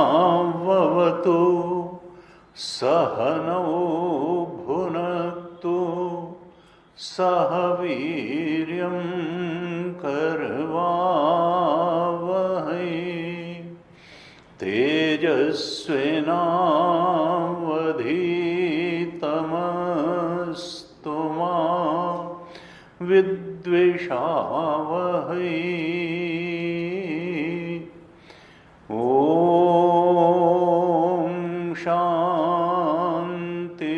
सहनावतु सहनौ भुनक्तु सह वीर्यं करवावहै तेजस्विनावधीतमस्तु मा विद्विषावहै। शांति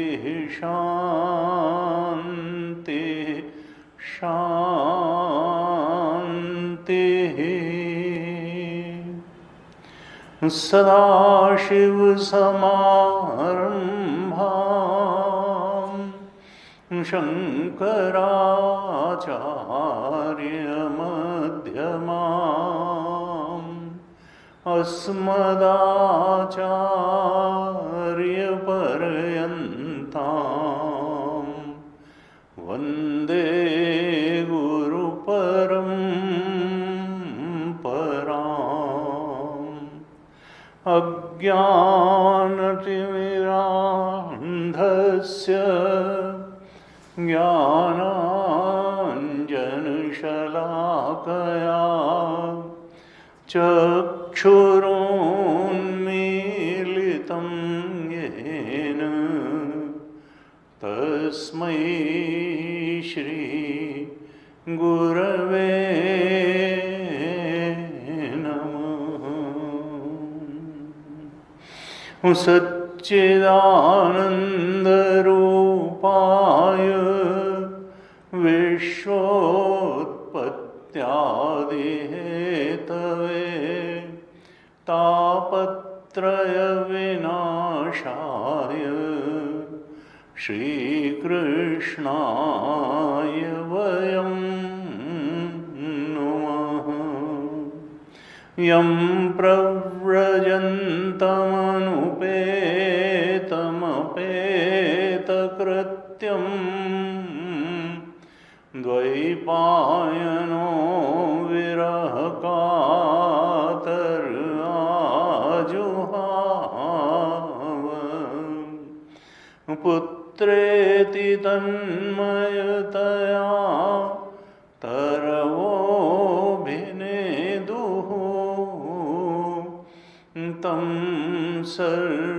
शांति शांति। सदाशिव समारंभां शंकराचार्य मध्यमाम् अस्मदाचार्यपर्यन्तां वन्दे गुरुपरम्पराम्। अज्ञानतिमिरान्धस्य ज्ञानाञ्जनशलाकया चक्षुरुन्मीलितं येन तस्मै श्री गुरवे नमः। सच्चिदानन्दरूपाय विश्वोत्पत्त्यादिहेतवे तापत्रयविनाशाय श्रीकृष्णाय वयं नुमः। यं प्रव्रजन्तमनुपेतमपेतकृत्यं द्वैपायनो विरहकातराजुहाव पुत्रेति तन्मयतया तरवोऽभिनेदुः तं सर्वभूतहृदयं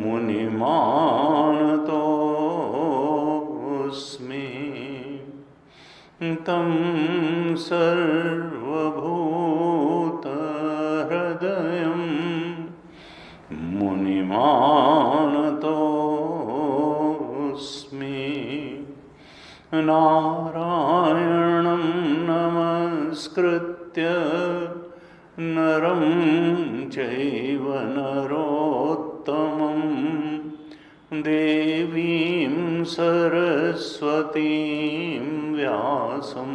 मुनिमानतोऽस्मि। तं सर्वभूतहृदयं मुनिमानतोऽस्मि। नारायणं नमस्कृत्य नरं चैव नरोत्तमं देवीं सरस्वतीं व्यासं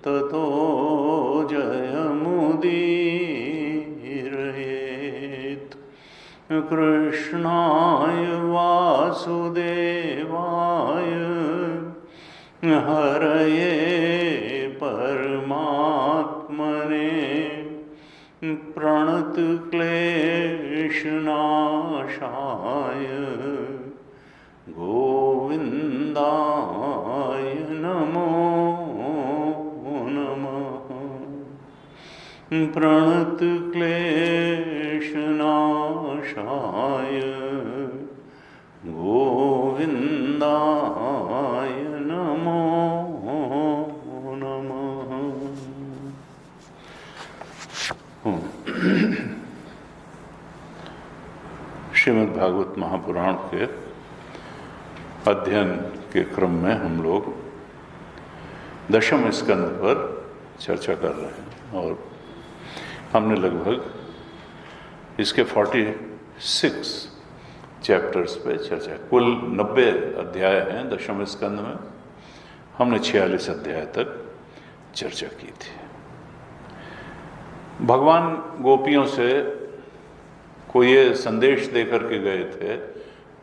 ततो जयमुदीरयेत्। कृष्णाय वासुदेवाय हरये परमात्मने प्रणतक्लेशनाशाय गोविन्दाय नमो नमः। प्रणतक्लेशनाशाय गोविन्दाय नमो नमः। श्रीमद् भागवत महापुराण के अध्ययन के क्रम में हम लोग दशम स्कंद पर चर्चा कर रहे हैं और हमने लगभग इसके 46 चैप्टर्स पे चर्चा, कुल 90 अध्याय हैं दशम स्कंद में, हमने 46 अध्याय तक चर्चा की थी। भगवान गोपियों से को ये संदेश दे करके गए थे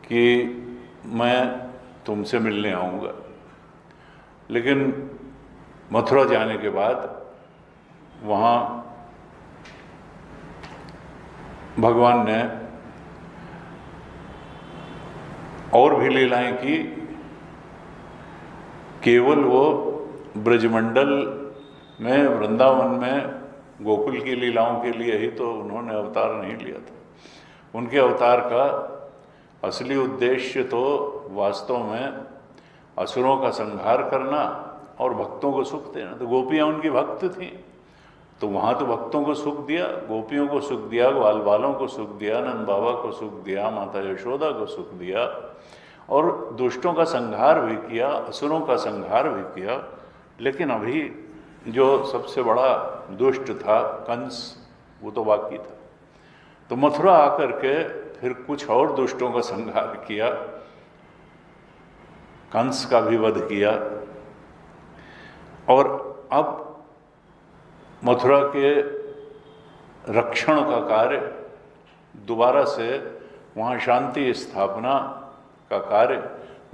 कि मैं तुमसे मिलने आऊँगा, लेकिन मथुरा जाने के बाद वहाँ भगवान ने और भी लीलाएं की। केवल वो ब्रजमंडल में, वृंदावन में गोकुल की लीलाओं के लिए ही तो उन्होंने अवतार नहीं लिया था। उनके अवतार का असली उद्देश्य तो वास्तव में असुरों का संहार करना और भक्तों को सुख देना। तो गोपियाँ उनकी भक्त थीं, तो वहाँ तो भक्तों को सुख दिया, गोपियों को सुख दिया, ग्वाल बालों को सुख दिया, नंद बाबा को सुख दिया, माता यशोदा को सुख दिया और दुष्टों का संहार भी किया, असुरों का संहार भी किया। लेकिन अभी जो सबसे बड़ा दुष्ट था कंस, वो तो बाकी था। तो मथुरा आकर के फिर कुछ और दुष्टों का संहार किया, कंस का भी वध किया और अब मथुरा के रक्षण का कार्य, दोबारा से वहाँ शांति स्थापना का कार्य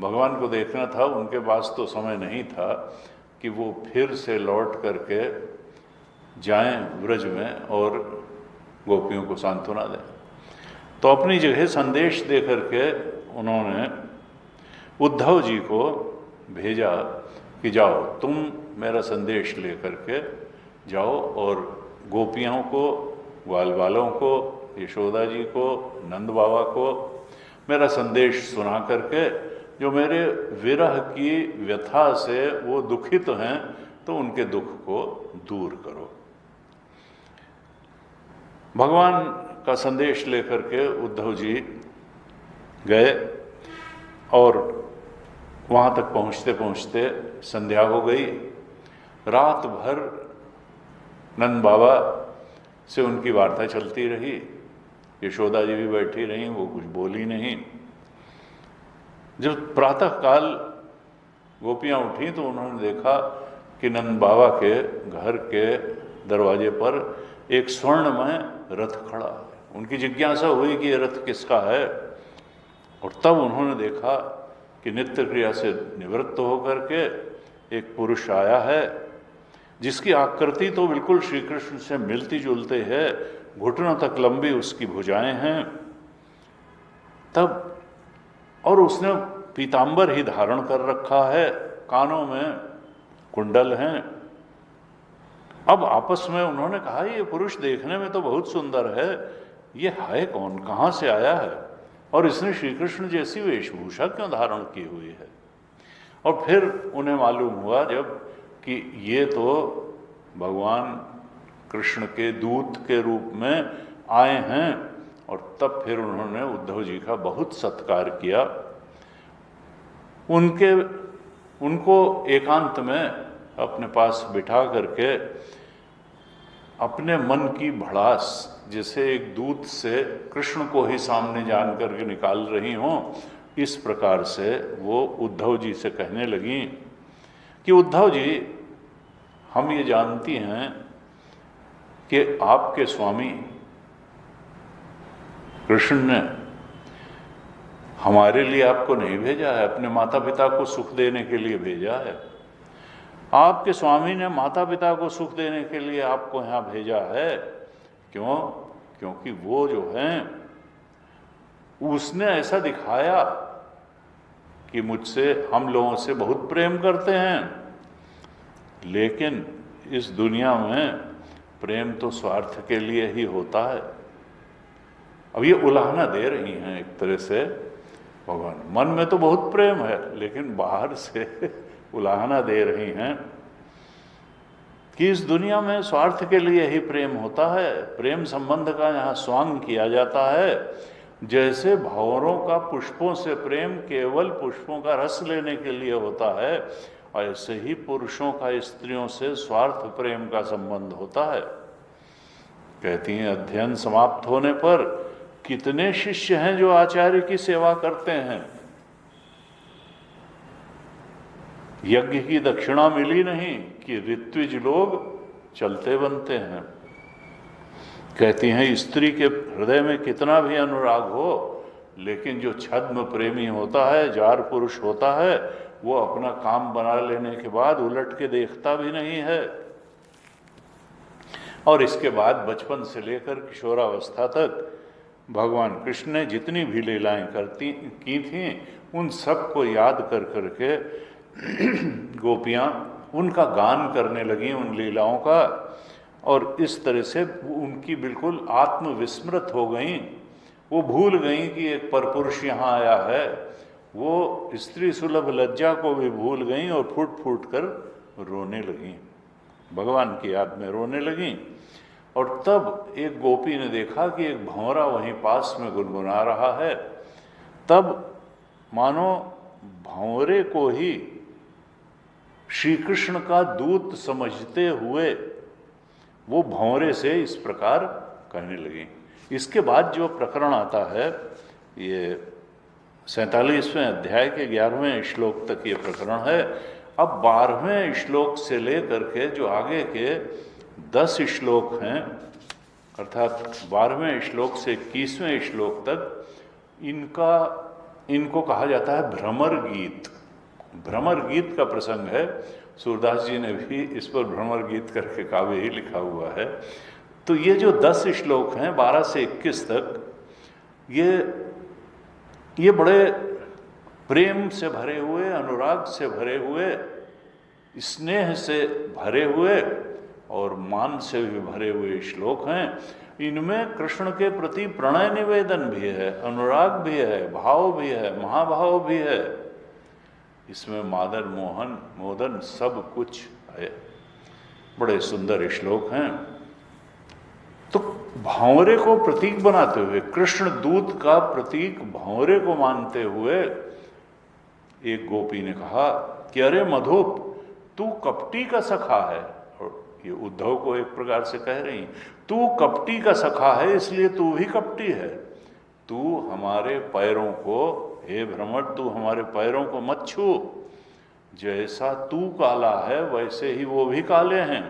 भगवान को देखना था। उनके पास तो समय नहीं था कि वो फिर से लौट करके जाएं व्रज में और गोपियों को सांत्वना दें। तो अपनी जगह संदेश दे करके उन्होंने उद्धव जी को भेजा कि जाओ, तुम मेरा संदेश ले करके जाओ और गोपियों को, ग्वाल बालों को, यशोदा जी को, नंद बाबा को मेरा संदेश सुना करके, जो मेरे विरह की व्यथा से वो दुखित हैं, तो उनके दुख को दूर करो। भगवान का संदेश लेकर के उद्धव जी गए और वहाँ तक पहुँचते पहुँचते संध्या हो गई। रात भर नंद बाबा से उनकी वार्ता चलती रही, यशोदा जी भी बैठी रहीं, वो कुछ बोली नहीं। जब प्रातःकाल गोपियाँ उठी तो उन्होंने देखा कि नंद बाबा के घर के दरवाजे पर एक स्वर्णमय रथ खड़ा है। उनकी जिज्ञासा हुई कि ये रथ किसका है, और तब उन्होंने देखा कि नित्य क्रिया से निवृत्त होकर के एक पुरुष आया है, जिसकी आकृति तो बिल्कुल श्री कृष्ण से मिलती जुलती है, घुटनों तक लंबी उसकी भुजाएं हैं। तब और उसने पीतांबर ही धारण कर रखा है, कानों में कुंडल हैं। अब आपस में उन्होंने कहा, ये पुरुष देखने में तो बहुत सुंदर है, ये है कौन, कहाँ से आया है, और इसने श्री कृष्ण जैसी वेशभूषा क्यों धारण की हुई है। और फिर उन्हें मालूम हुआ जब कि ये तो भगवान कृष्ण के दूत के रूप में आए हैं, और तब फिर उन्होंने उद्धव जी का बहुत सत्कार किया। उनको एकांत में अपने पास बिठा करके अपने मन की भड़ास, जैसे एक दूत से कृष्ण को ही सामने जान करके निकाल रही हों, इस प्रकार से वो उद्धव जी से कहने लगी कि उद्धव जी, हम ये जानती हैं कि आपके स्वामी कृष्ण ने हमारे लिए आपको नहीं भेजा है, अपने माता पिता को सुख देने के लिए भेजा है। आपके स्वामी ने माता पिता को सुख देने के लिए आपको यहाँ भेजा है। क्यों? क्योंकि वो जो हैं, उसने ऐसा दिखाया कि मुझसे, हम लोगों से बहुत प्रेम करते हैं, लेकिन इस दुनिया में प्रेम तो स्वार्थ के लिए ही होता है। अब ये उलाहना दे रही हैं एक तरह से भगवान। मन में तो बहुत प्रेम है, लेकिन बाहर से उलाहना दे रही हैं कि इस दुनिया में स्वार्थ के लिए ही प्रेम होता है। प्रेम संबंध का यहाँ स्वांग किया जाता है। जैसे भंवरों का पुष्पों से प्रेम केवल पुष्पों का रस लेने के लिए होता है, ऐसे ही पुरुषों का स्त्रियों से स्वार्थ प्रेम का संबंध होता है। कहती हैं, अध्ययन समाप्त होने पर कितने शिष्य हैं जो आचार्य की सेवा करते हैं। यज्ञ की दक्षिणा मिली नहीं कि ऋत्विज लोग चलते बनते हैं। कहती हैं, स्त्री के हृदय में कितना भी अनुराग हो, लेकिन जो छद्म प्रेमी होता है, जार पुरुष होता है, वो अपना काम बना लेने के बाद उलट के देखता भी नहीं है। और इसके बाद बचपन से लेकर किशोरावस्था तक भगवान कृष्ण ने जितनी भी लीलाएं की थीं, उन सब को याद कर करके गोपियाँ उनका गान करने लगी, उन लीलाओं का। और इस तरह से उनकी बिल्कुल आत्मविस्मृत हो गईं। वो भूल गईं कि एक परपुरुष यहाँ आया है। वो स्त्री सुलभ लज्जा को भी भूल गईं और फूट फूट कर रोने लगीं, भगवान की याद में रोने लगीं। और तब एक गोपी ने देखा कि एक भंवरा वहीं पास में गुनगुना रहा है। तब मानो भंवरे को ही श्री कृष्ण का दूत समझते हुए वो भंवरे से इस प्रकार कहने लगी। इसके बाद जो प्रकरण आता है, ये 47वें अध्याय के 11वें श्लोक तक ये प्रकरण है। अब 12वें श्लोक से लेकर के जो आगे के 10 श्लोक हैं, अर्थात 12वें श्लोक से 21वें श्लोक तक, इनको कहा जाता है भ्रमर गीत। भ्रमर गीत का प्रसंग है। सूरदास जी ने भी इस पर भ्रमर गीत करके काव्य ही लिखा हुआ है। तो ये जो 10 श्लोक हैं 12 से 21 तक, ये बड़े प्रेम से भरे हुए, अनुराग से भरे हुए, स्नेह से भरे हुए और मान से भी भरे हुए श्लोक हैं। इनमें कृष्ण के प्रति प्रणय निवेदन भी है, अनुराग भी है, भाव भी है, महाभाव भी है। इसमें मादर मोहन मोदन सब कुछ है। बड़े सुंदर श्लोक हैं। तो भंवरे को प्रतीक बनाते हुए, कृष्ण दूत का प्रतीक भंवरे को मानते हुए, एक गोपी ने कहा कि अरे मधुप, तू कपटी का सखा है। और ये उद्धव को एक प्रकार से कह रही, तू कपटी का सखा है, इसलिए तू भी कपटी है। तू हमारे पैरों को, हे भ्रमर, तू हमारे पैरों को मत छू। जैसा तू काला है वैसे ही वो भी काले हैं।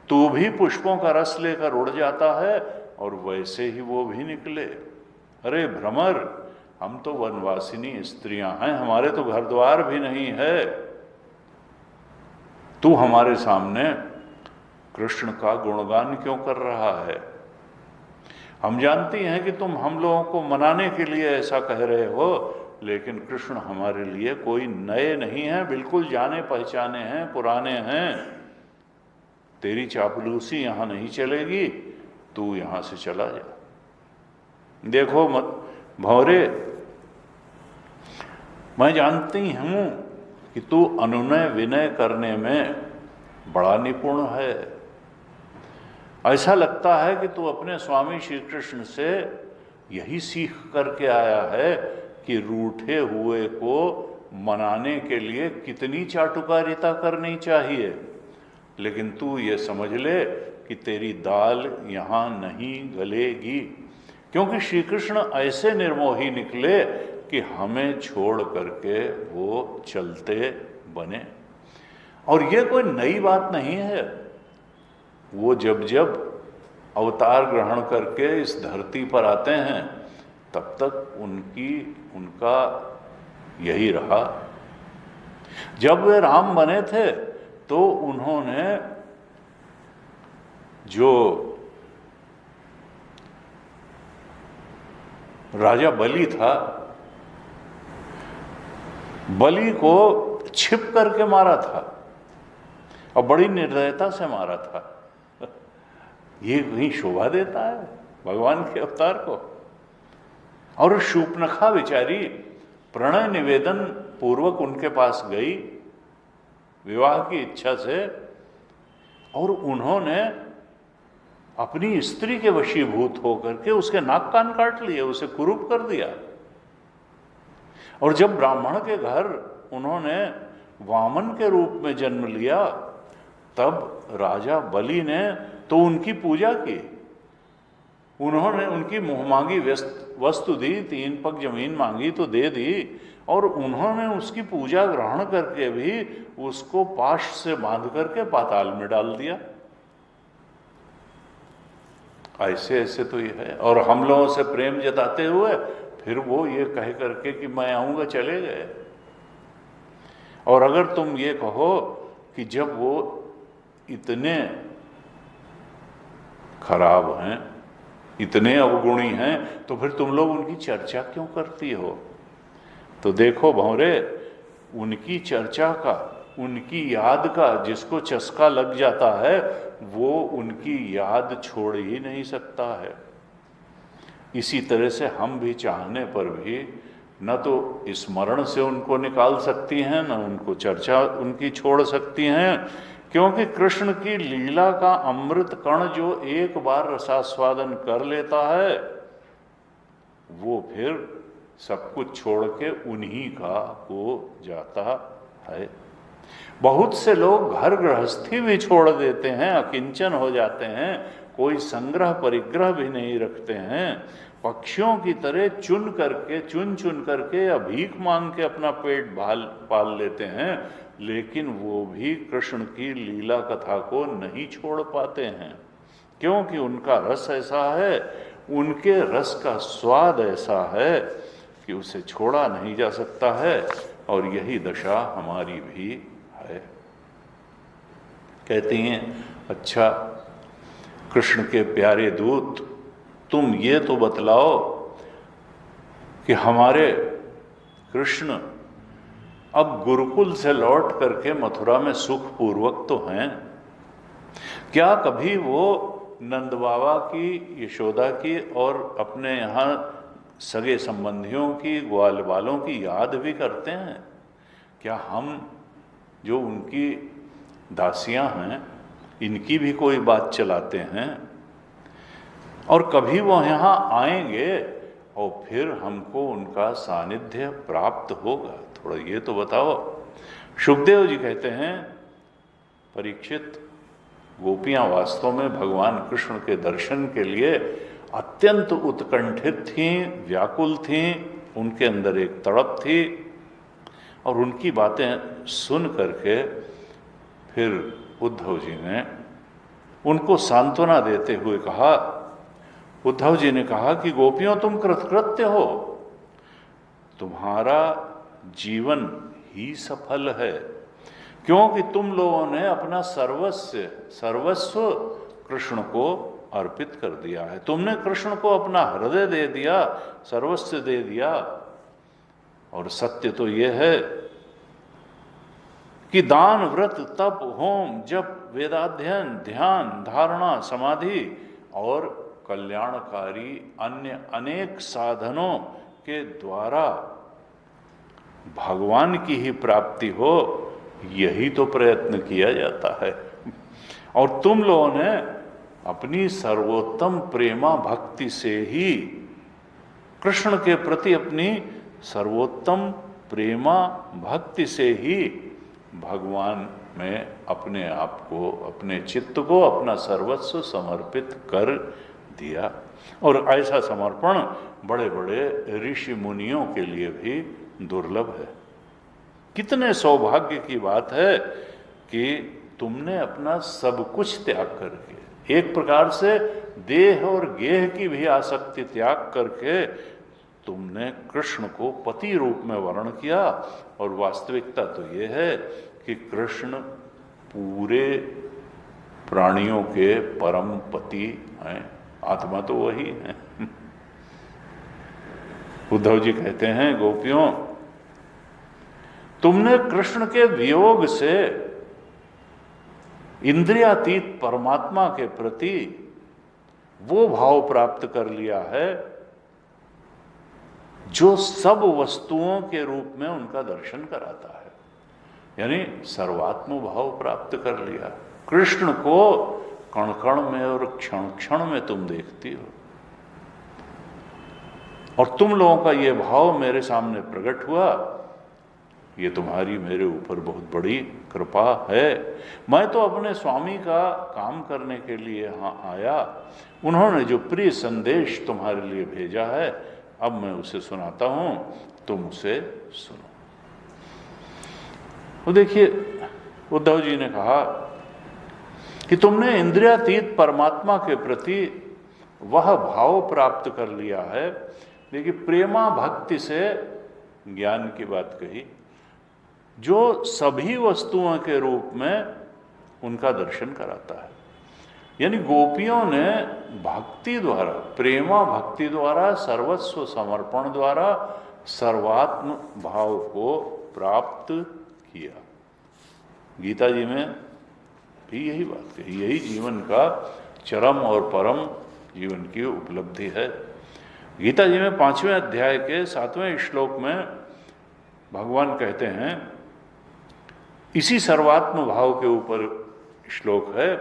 तू भी पुष्पों का रस लेकर उड़ जाता है और वैसे ही वो भी निकले। अरे भ्रमर, हम तो वनवासिनी स्त्रियां हैं, हमारे तो घर द्वार भी नहीं है। तू हमारे सामने कृष्ण का गुणगान क्यों कर रहा है? हम जानती हैं कि तुम हम लोगों को मनाने के लिए ऐसा कह रहे हो, लेकिन कृष्ण हमारे लिए कोई नए नहीं हैं, बिल्कुल जाने पहचाने हैं, पुराने हैं। तेरी चापलूसी यहाँ नहीं चलेगी, तू यहाँ से चला जा। देखो मत भंवरे, मैं जानती हूँ कि तू अनुनय विनय करने में बड़ा निपुण है। ऐसा लगता है कि तू अपने स्वामी श्री कृष्ण से यही सीख करके आया है कि रूठे हुए को मनाने के लिए कितनी चाटुकारिता करनी चाहिए। लेकिन तू ये समझ ले कि तेरी दाल यहाँ नहीं गलेगी, क्योंकि श्री कृष्ण ऐसे निर्मोही निकले कि हमें छोड़ करके वो चलते बने। और ये कोई नई बात नहीं है। वो जब जब अवतार ग्रहण करके इस धरती पर आते हैं, तब तक उनका यही रहा। जब वे राम बने थे तो उन्होंने जो राजा बलि था, बलि को छिप करके मारा था और बड़ी निर्दयता से मारा था। ये कहीं शोभा देता है भगवान के अवतार को? और शूर्पणखा बेचारी प्रणय निवेदन पूर्वक उनके पास गई विवाह की इच्छा से, और उन्होंने अपनी स्त्री के वशीभूत होकर के उसके नाक कान काट लिए, उसे कुरूप कर दिया। और जब ब्राह्मण के घर उन्होंने वामन के रूप में जन्म लिया, तब राजा बलि ने तो उनकी पूजा की। उन्होंने उनकी मुँह मांगी वस्तु दी, 3 पग जमीन मांगी तो दे दी, और उन्होंने उसकी पूजा ग्रहण करके भी उसको पाश से बांध करके पाताल में डाल दिया। ऐसे ऐसे तो ये है। और हम लोगों से प्रेम जताते हुए फिर वो ये कह करके कि मैं आऊंगा, चले गए। और अगर तुम ये कहो कि जब वो इतने खराब हैं, इतने अवगुणी हैं, तो फिर तुम लोग उनकी चर्चा क्यों करती हो? तो देखो भंवरे, उनकी चर्चा का, उनकी याद का जिसको चस्का लग जाता है वो उनकी याद छोड़ ही नहीं सकता है। इसी तरह से हम भी चाहने पर भी न तो स्मरण से उनको निकाल सकती हैं, न उनको चर्चा उनकी छोड़ सकती हैं, क्योंकि कृष्ण की लीला का अमृत कण जो एक बार रसास्वादन कर लेता है वो फिर सब कुछ छोड़ के उन्हीं का हो जाता है। बहुत से लोग घर गृहस्थी भी छोड़ देते हैं, अकिंचन हो जाते हैं, कोई संग्रह परिग्रह भी नहीं रखते हैं, पक्षियों की तरह चुन चुन करके या भीख मांग के अपना पेट पाल लेते हैं, लेकिन वो भी कृष्ण की लीला कथा को नहीं छोड़ पाते हैं, क्योंकि उनका रस ऐसा है, उनके रस का स्वाद ऐसा है कि उसे छोड़ा नहीं जा सकता है। और यही दशा हमारी भी है। कहती हैं, अच्छा कृष्ण के प्यारे दूत, तुम ये तो बतलाओ कि हमारे कृष्ण अब गुरुकुल से लौट करके मथुरा में सुखपूर्वक तो हैं, क्या कभी वो नंद बाबा की, यशोदा की और अपने यहाँ सगे संबंधियों की, ग्वाल वालों की याद भी करते हैं? क्या हम जो उनकी दासियां हैं इनकी भी कोई बात चलाते हैं? और कभी वो यहाँ आएंगे और फिर हमको उनका सानिध्य प्राप्त होगा? थोड़ा ये तो बताओ। शुकदेव जी कहते हैं, परीक्षित, गोपियां वास्तव में भगवान कृष्ण के दर्शन के लिए अत्यंत उत्कंठित थीं, व्याकुल थीं, उनके अंदर एक तड़प थी। और उनकी बातें सुन करके फिर उद्धव जी ने उनको सांत्वना देते हुए कहा, उद्धव जी ने कहा कि गोपियों, तुम कृतकृत्य हो, तुम्हारा जीवन ही सफल है, क्योंकि तुम लोगों ने अपना सर्वस्व कृष्ण को अर्पित कर दिया है। तुमने कृष्ण को अपना हृदय दे दिया, सर्वस्व दे दिया। और सत्य तो यह है कि दान, व्रत, तप, होम, जप, वेदाध्ययन, ध्यान, धारणा, समाधि और कल्याणकारी अन्य अनेक साधनों के द्वारा भगवान की ही प्राप्ति हो, यही तो प्रयत्न किया जाता है। और तुम लोगों ने अपनी सर्वोत्तम प्रेमा भक्ति से ही कृष्ण के प्रति अपनी सर्वोत्तम प्रेमा भक्ति से ही भगवान में अपने आप को, अपने चित्त को, अपना सर्वस्व समर्पित कर दिया। और ऐसा समर्पण बड़े बड़े ऋषि मुनियों के लिए भी दुर्लभ है। कितने सौभाग्य की बात है कि तुमने अपना सब कुछ त्याग करके, एक प्रकार से देह और गेह की भी आसक्ति त्याग करके तुमने कृष्ण को पति रूप में वर्ण किया। और वास्तविकता तो ये है कि कृष्ण पूरे प्राणियों के परम पति हैं, आत्मा तो वही है। उद्धव जी कहते हैं, गोपियों, तुमने कृष्ण के वियोग से इंद्रियातीत परमात्मा के प्रति वो भाव प्राप्त कर लिया है जो सब वस्तुओं के रूप में उनका दर्शन कराता है, यानी सर्वात्म भाव प्राप्त कर लिया। कृष्ण को कण कण में और क्षण क्षण में तुम देखती हो, और तुम लोगों का ये भाव मेरे सामने प्रकट हुआ, ये तुम्हारी मेरे ऊपर बहुत बड़ी कृपा है। मैं तो अपने स्वामी का काम करने के लिए यहाँ आया, उन्होंने जो प्रिय संदेश तुम्हारे लिए भेजा है अब मैं उसे सुनाता हूं, तुम उसे सुनो। तो देखिए, उद्धव जी ने कहा कि तुमने इंद्रियातीत परमात्मा के प्रति वह भाव प्राप्त कर लिया है। देखिए, प्रेमा भक्ति से ज्ञान की बात कही, जो सभी वस्तुओं के रूप में उनका दर्शन कराता है। यानी गोपियों ने भक्ति द्वारा, प्रेमा भक्ति द्वारा, सर्वस्व समर्पण द्वारा सर्वात्म भाव को प्राप्त किया। गीता जी में भी यही बात कही, यही जीवन का चरम और परम जीवन की उपलब्धि है। गीता जी में 5वें अध्याय के 7वें श्लोक में भगवान कहते हैं, इसी सर्वात्म भाव के ऊपर श्लोक है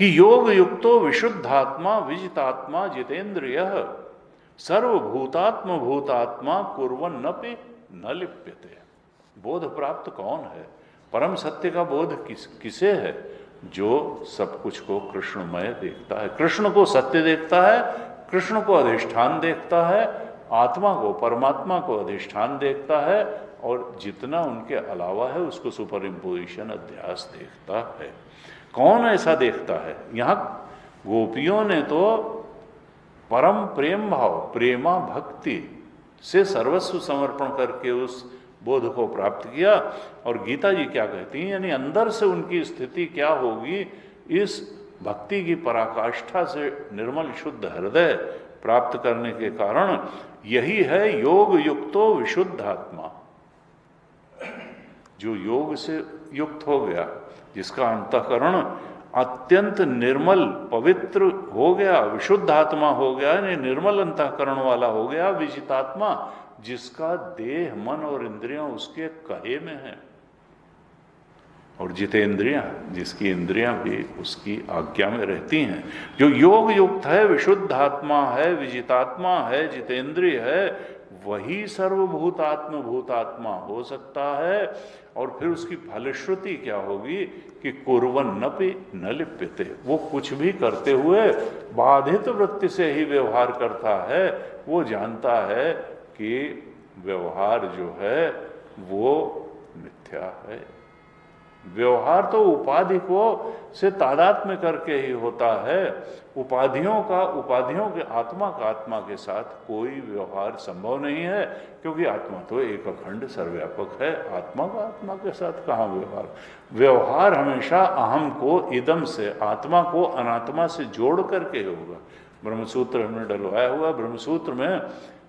कि योग युक्तो विशुद्धात्मा विजितात्मा जितेंद्रियः सर्वभूतात्म भूतात्मा कुर्वन्नपि न लिप्यते। बोध प्राप्त कौन है? परम सत्य का बोध किसे है? जो सब कुछ को कृष्णमय देखता है, कृष्ण को सत्य देखता है, कृष्ण को अधिष्ठान देखता है, आत्मा को, परमात्मा को अधिष्ठान देखता है, और जितना उनके अलावा है उसको सुपर इम्पोजिशन अध्यास देखता है। कौन ऐसा देखता है? यहाँ गोपियों ने तो परम प्रेम भाव, प्रेमा भक्ति से सर्वस्व समर्पण करके उस बोध को प्राप्त किया। और गीता जी क्या कहती हैं, यानी अंदर से उनकी स्थिति क्या होगी, इस भक्ति की पराकाष्ठा से निर्मल शुद्ध हृदय प्राप्त करने के कारण यही है योग युक्तो विशुद्ध आत्मा। जो योग से युक्त हो गया, जिसका अंतःकरण अत्यंत निर्मल पवित्र हो गया, विशुद्ध आत्मा हो गया, यानी निर्मल अंतःकरण वाला हो गया, विजितात्मा, जिसका देह मन और इंद्रियां उसके कहे में है, और जितेंद्रियां, जिसकी इंद्रियां भी उसकी आज्ञा में रहती हैं। जो योग युक्त है, विशुद्ध आत्मा है, विजितात्मा है, जितेंद्रिय है, वही सर्वभूतात्म भूतात्मा हो सकता है। और फिर उसकी फलश्रुति क्या होगी कि कुर्वन्नपि न लिप्यते, वो कुछ भी करते हुए बाधित वृत्ति से ही व्यवहार करता है। वो जानता है कि व्यवहार जो है वो मिथ्या है। व्यवहार तो उपाधि को से तादात्म्य करके ही होता है। उपाधियों के आत्मा का आत्मा के साथ कोई व्यवहार संभव नहीं है, क्योंकि आत्मा तो एक अखंड सर्वव्यापक है। आत्मा का आत्मा के साथ कहाँ व्यवहार? व्यवहार हमेशा अहम को इदम से, आत्मा को अनात्मा से जोड़ करके होगा। ब्रह्मसूत्र हमने डलवाया हुआ, ब्रह्मसूत्र में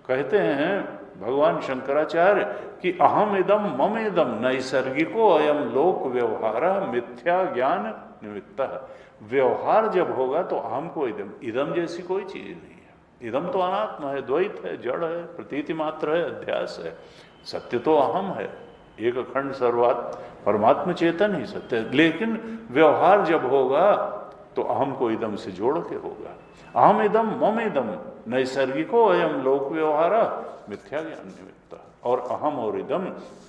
कहते हैं भगवान शंकराचार्य कि अहम इदम मम इदम नैसर्गिको अयम लोक व्यवहार मिथ्या ज्ञान निमित्तः। व्यवहार जब होगा तो अहम को इदम, इदम जैसी कोई चीज नहीं है। इदम तो अनात्मा है, द्वैत है, जड़ है, प्रतीति मात्र है, अध्यास है। सत्य तो अहम है, एक अखंड सर्वात्म परमात्म चेतन ही सत्य है। लेकिन व्यवहार जब होगा तो अहम को इदम से जोड़ के होगा। अहम इदम मम इदम नैसर्गिको अयम लोक व्यवहार मिथ्या ज्ञान निमित्त। और अहम और इदम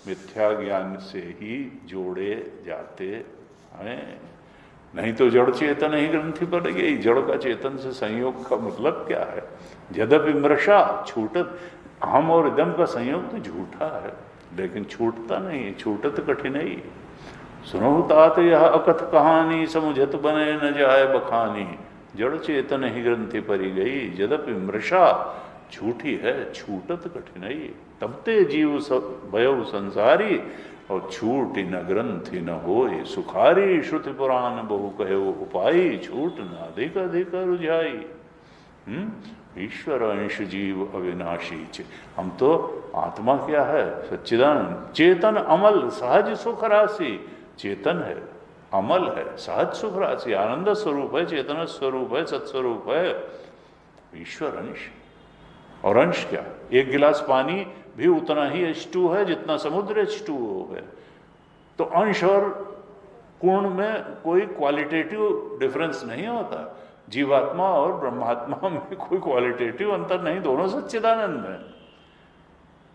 मिथ्या ज्ञान से ही जोड़े जाते हैं, नहीं तो जड़ चेतन ही ग्रंथि पड़ गई। जड़ का चेतन से संयोग का मतलब क्या है? यद्यपि मृषा छूटत, अहम और इदम का संयोग तो झूठा है, लेकिन छूटता नहीं, छूटत कठिन ही। सुनो तात यह अकथ कहानी, समुझत बने न जाए बखानी। जड़ चेतन ही ग्रंथि परी गई, यद्यपि मृषा झूठी है, छूटत कठिन ही। तब ते जीव भयउ संसारी, और छूट न ग्रंथि न होए सुखारी। श्रुति पुराण बहु कहे उपाई, छूट न अधिक अधिक रुझाई। ईश्वर अंश जीव अविनाशी। हम तो आत्मा क्या है? सच्चिदानंद चेतन अमल सहज सुख राशि चेतन है। अमल है, सहज सुख राशि, आनंद स्वरूप है, चेतना स्वरूप है, सत्स्वरूप है, ईश्वर अंश। और अंश क्या, एक गिलास पानी भी उतना ही H2 है जितना समुद्र H2O है। तो अंश और पूर्ण में कोई क्वालिटेटिव डिफरेंस नहीं होता। जीवात्मा और ब्रह्मात्मा में कोई क्वालिटेटिव अंतर नहीं, दोनों सच्चिदानंद है।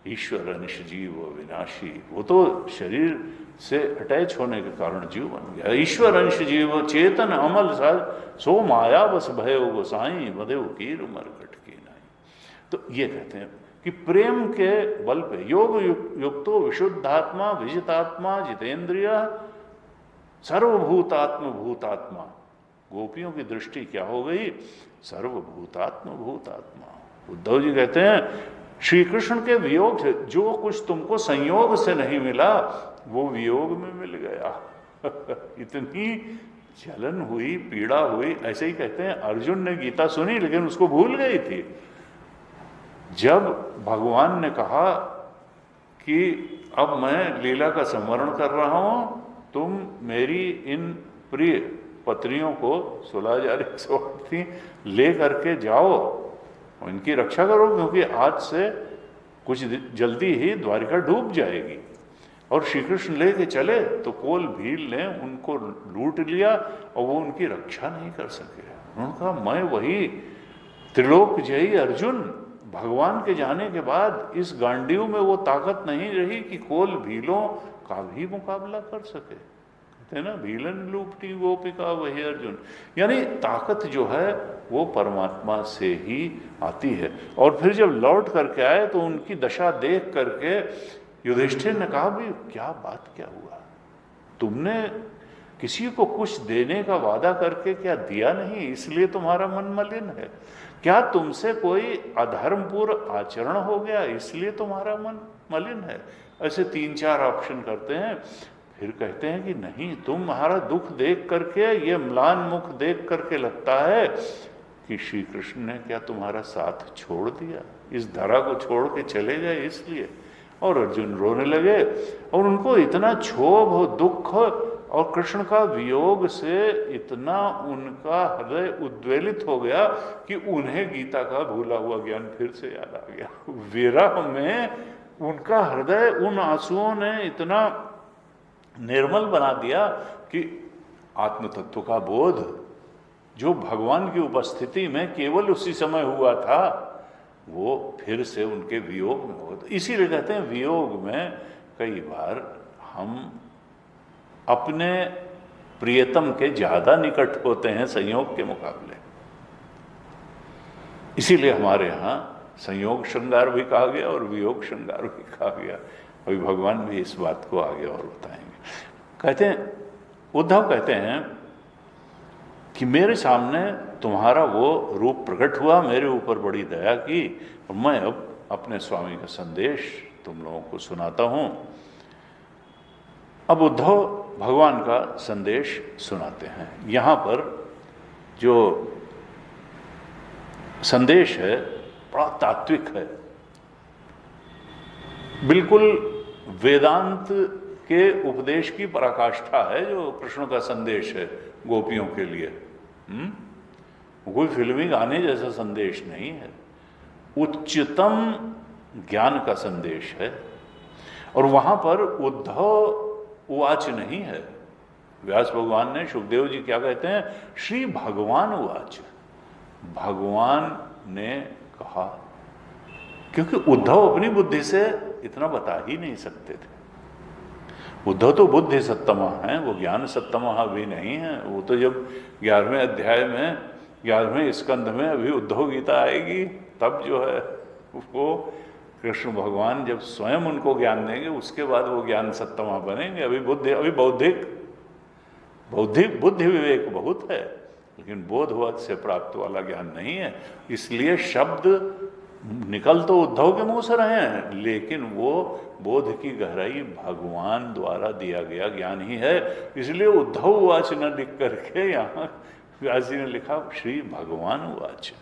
ईश्वर अंश जीव विनाशी, वो तो शरीर से अटैच होने के कारण जीव बन गया। ईश्वर अंश जीव चेतन अमल सो माया बस भयो गोसाई बदेव कीर मरकट की नाई। तो ये कहते हैं कि प्रेम के बल पे योग युक्तो विशुद्धात्मा विजितात्मा जितेंद्रिय सर्वभूतात्म भूतात्मा। गोपियों की दृष्टि क्या हो गई, सर्वभूतात्म भूतात्मा। उद्धव जी कहते हैं श्री कृष्ण के वियोग से जो कुछ तुमको संयोग से नहीं मिला वो वियोग में मिल गया। इतनी जलन हुई, पीड़ा हुई। ऐसे ही कहते हैं अर्जुन ने गीता सुनी लेकिन उसको भूल गई थी। जब भगवान ने कहा कि अब मैं लीला का संवरण कर रहा हूं, तुम मेरी इन प्रिय पत्नियों को 16,108 थी ले करके जाओ और इनकी रक्षा करो, क्योंकि आज से कुछ जल्दी ही द्वारिका डूब जाएगी। और श्री कृष्ण लेके चले तो कोल भील ने उनको लूट लिया और वो उनकी रक्षा नहीं कर सके। उन्होंने कहा मैं वही त्रिलोक जयी अर्जुन, भगवान के जाने के बाद इस गांडीव में वो ताकत नहीं रही कि कोल भीलों का भी मुकाबला कर सके। कहते ना भीलन लूपटी गोपिका वही अर्जुन। यानी ताकत जो है वो परमात्मा से ही आती है। और फिर जब लौट करके आए तो उनकी दशा देख करके युधिष्ठिर ने कहा भी क्या बात क्या हुआ, तुमने किसी को कुछ देने का वादा करके क्या दिया नहीं, इसलिए तुम्हारा मन मलिन है? क्या तुमसे कोई अधर्मपूर्ण आचरण हो गया इसलिए तुम्हारा मन मलिन है? ऐसे 3-4 ऑप्शन करते हैं। फिर कहते हैं कि नहीं, तुम्हारा दुख देख करके, ये म्लान मुख देख करके लगता है कि श्री कृष्ण ने क्या तुम्हारा साथ छोड़ दिया, इस धरा को छोड़ के चले गए इसलिए। और अर्जुन रोने लगे और उनको इतना क्षोभ दुख और कृष्ण का वियोग से इतना उनका हृदय उद्वेलित हो गया कि उन्हें गीता का भूला हुआ ज्ञान फिर से याद आ गया। विरह में उनका हृदय उन आंसुओं ने इतना निर्मल बना दिया कि आत्म तत्व का बोध जो भगवान की उपस्थिति में केवल उसी समय हुआ था वो फिर से उनके वियोग में हो। इसीलिए कहते हैं वियोग में कई बार हम अपने प्रियतम के ज्यादा निकट होते हैं संयोग के मुकाबले। इसीलिए हमारे यहाँ संयोग श्रृंगार भी कहा गया और वियोग श्रृंगार भी कहा गया। अभी भगवान भी इस बात को आगे और बताएंगे। कहते हैं उद्धव कहते हैं कि मेरे सामने तुम्हारा वो रूप प्रकट हुआ, मेरे ऊपर बड़ी दया की और मैं अब अपने स्वामी का संदेश तुम लोगों को सुनाता हूं। अब उद्धव भगवान का संदेश सुनाते हैं। यहां पर जो संदेश है बड़ा तात्विक है, बिल्कुल वेदांत के उपदेश की पराकाष्ठा है जो कृष्ण का संदेश है गोपियों के लिए। कोई फिल्मी गाने जैसा संदेश नहीं है, उच्चतम ज्ञान का संदेश है। और वहां पर उद्धव उवाच नहीं है। व्यास भगवान ने, सुखदेव जी क्या कहते हैं, श्री भगवान उवाच, भगवान ने कहा, क्योंकि उद्धव अपनी बुद्धि से इतना बता ही नहीं सकते थे। उद्धव तो बुद्धि सत्तमा है, वो ज्ञान सत्तमा भी नहीं है। वो तो जब 11वें अध्याय में 11वें स्कंध में अभी उद्धव गीता आएगी तब जो है वो कृष्ण भगवान जब स्वयं उनको ज्ञान देंगे उसके बाद वो ज्ञान सत्तमा बनेंगे। अभी बुद्धि, अभी बौद्धिक बुद्धि विवेक बहुत है लेकिन बोधवत से प्राप्त वाला ज्ञान नहीं है। इसलिए शब्द निकल तो उद्धव के मुंह से रहे हैं लेकिन वो बोध की गहराई भगवान द्वारा दिया गया ज्ञान ही है। इसलिए उद्धव उवाच न लिख करके यहाँ व्यास जी ने लिखा श्री भगवान उवाच।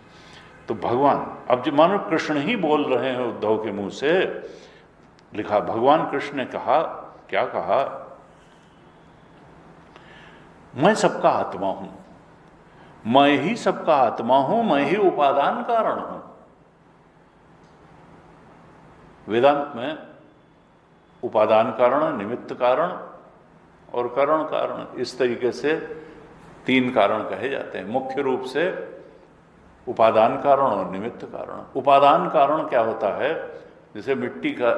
तो भगवान, अब जो मानो कृष्ण ही बोल रहे हैं उद्धव के मुंह से, लिखा भगवान कृष्ण ने कहा, क्या कहा मैं सबका आत्मा हूं, मैं ही सबका आत्मा हूं, मैं ही उपादान कारण हूं। वेदांत में उपादान कारण, निमित्त कारण और कारण कारण, इस तरीके से 3 कारण कहे जाते हैं। मुख्य रूप से उपादान कारण और निमित्त कारण। उपादान कारण क्या होता है? जैसे मिट्टी का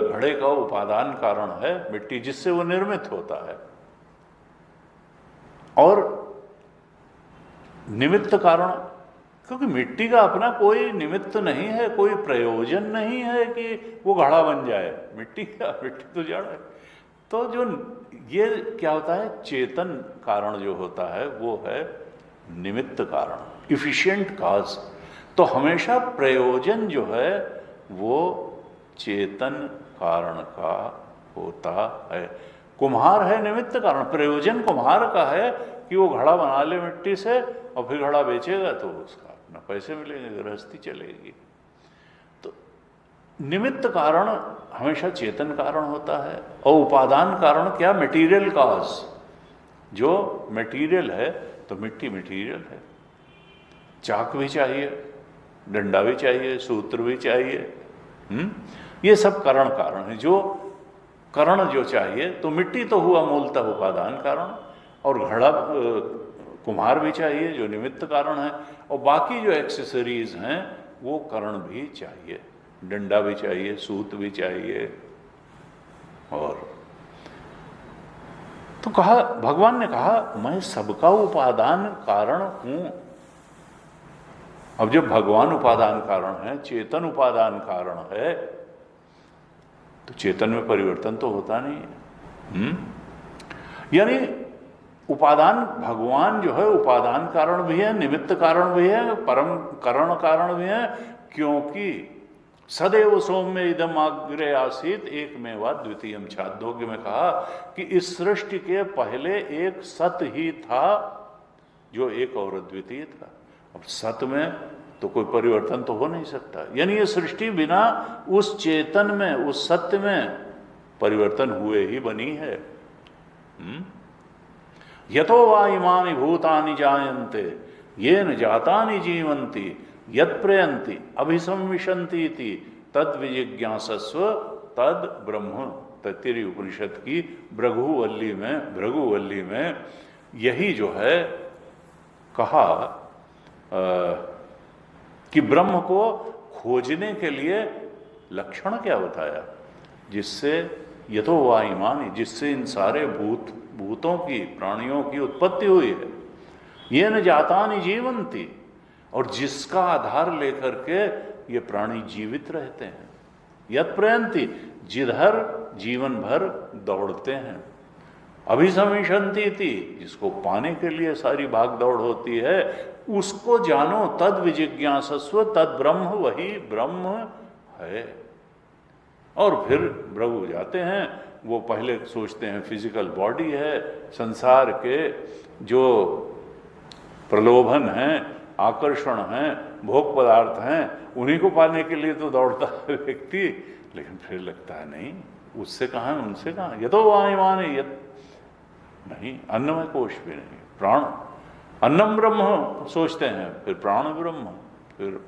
घड़े का उपादान कारण है मिट्टी, जिससे वो निर्मित होता है। और निमित्त कारण, क्योंकि मिट्टी का अपना कोई निमित्त नहीं है, कोई प्रयोजन नहीं है कि वो घड़ा बन जाए। मिट्टी तो जड़ है। तो जो ये क्या होता है, चेतन कारण जो होता है वो है निमित्त कारण, इफिशिएंट काज। तो हमेशा प्रयोजन जो है वो चेतन कारण का होता है। कुम्हार है निमित्त कारण, प्रयोजन कुम्हार का है कि वो घड़ा बना ले मिट्टी से और फिर घड़ा बेचेगा तो उसका अपना पैसे मिलेंगे, गृहस्थी चलेगी। तो निमित्त कारण हमेशा चेतन कारण होता है। और उपादान कारण क्या? मटेरियल काज। जो मटेरियल है, तो मिट्टी मटेरियल है, चाक भी चाहिए, डंडा भी चाहिए, सूत्र भी चाहिए। ये सब कारण कारण है। जो करण जो चाहिए, तो मिट्टी तो हुआ मूलतः उपादान कारण, और घड़ा कुम्हार भी चाहिए जो निमित्त कारण है, और बाकी जो एक्सेसरीज हैं वो करण भी चाहिए, डंडा भी चाहिए, सूत भी चाहिए। और तो कहा, भगवान ने कहा मैं सबका उपादान कारण हूं। अब जब भगवान उपादान कारण है, चेतन उपादान कारण है, तो चेतन में परिवर्तन तो होता नहीं है। यानी उपादान, भगवान जो है उपादान कारण भी है, निमित्त कारण भी है, परम करण कारण भी है। क्योंकि सदैव सौम्य इदम अग्रे आसीत एकमेवा द्वितीयम। छांदोग्य में कहा कि इस सृष्टि के पहले एक सत ही था जो एक और अद्वितीय था। अब सत में तो कोई परिवर्तन तो हो नहीं सकता। यानी ये सृष्टि बिना उस चेतन में, उस सत्य में परिवर्तन हुए ही बनी है। यतो वा इमानि भूतानि जायन्ते येन जातानि जीवन्ति यत् प्रयन्ति अभिसंविशन्ति इति तद विजिज्ञासस्व तद ब्रह्म। तैत्तिरीय उपनिषद की भृगुवल्ली में यही जो है कहा कि ब्रह्म को खोजने के लिए लक्षण क्या बताया, जिससे यतो वा इमानि, जिससे इन सारे भूतों की, प्राणियों की उत्पत्ति हुई है। ये न जातानि जीवंती, और जिसका आधार लेकर के ये प्राणी जीवित रहते हैं। यत् प्रयंती, जिधर जीवन भर दौड़ते हैं। अभिसंविशन्ति थी, जिसको पाने के लिए सारी भाग दौड़ होती है, उसको जानो। तद विजिज्ञासस्व तद ब्रह्म, वही ब्रह्म है। और फिर प्रभु जाते हैं, वो पहले सोचते हैं फिजिकल बॉडी है, संसार के जो प्रलोभन हैं, आकर्षण हैं, भोग पदार्थ हैं, उन्हीं को पाने के लिए तो दौड़ता है व्यक्ति। लेकिन फिर लगता है नहीं, उससे कहाँ, उनसे कहाँ। यतो वायुमाने यत, नहीं, अन्नमय कोश भी नहीं, प्राण। अन्नम ब्रह्म सोचते हैं, फिर प्राण ब्रह्म, फिर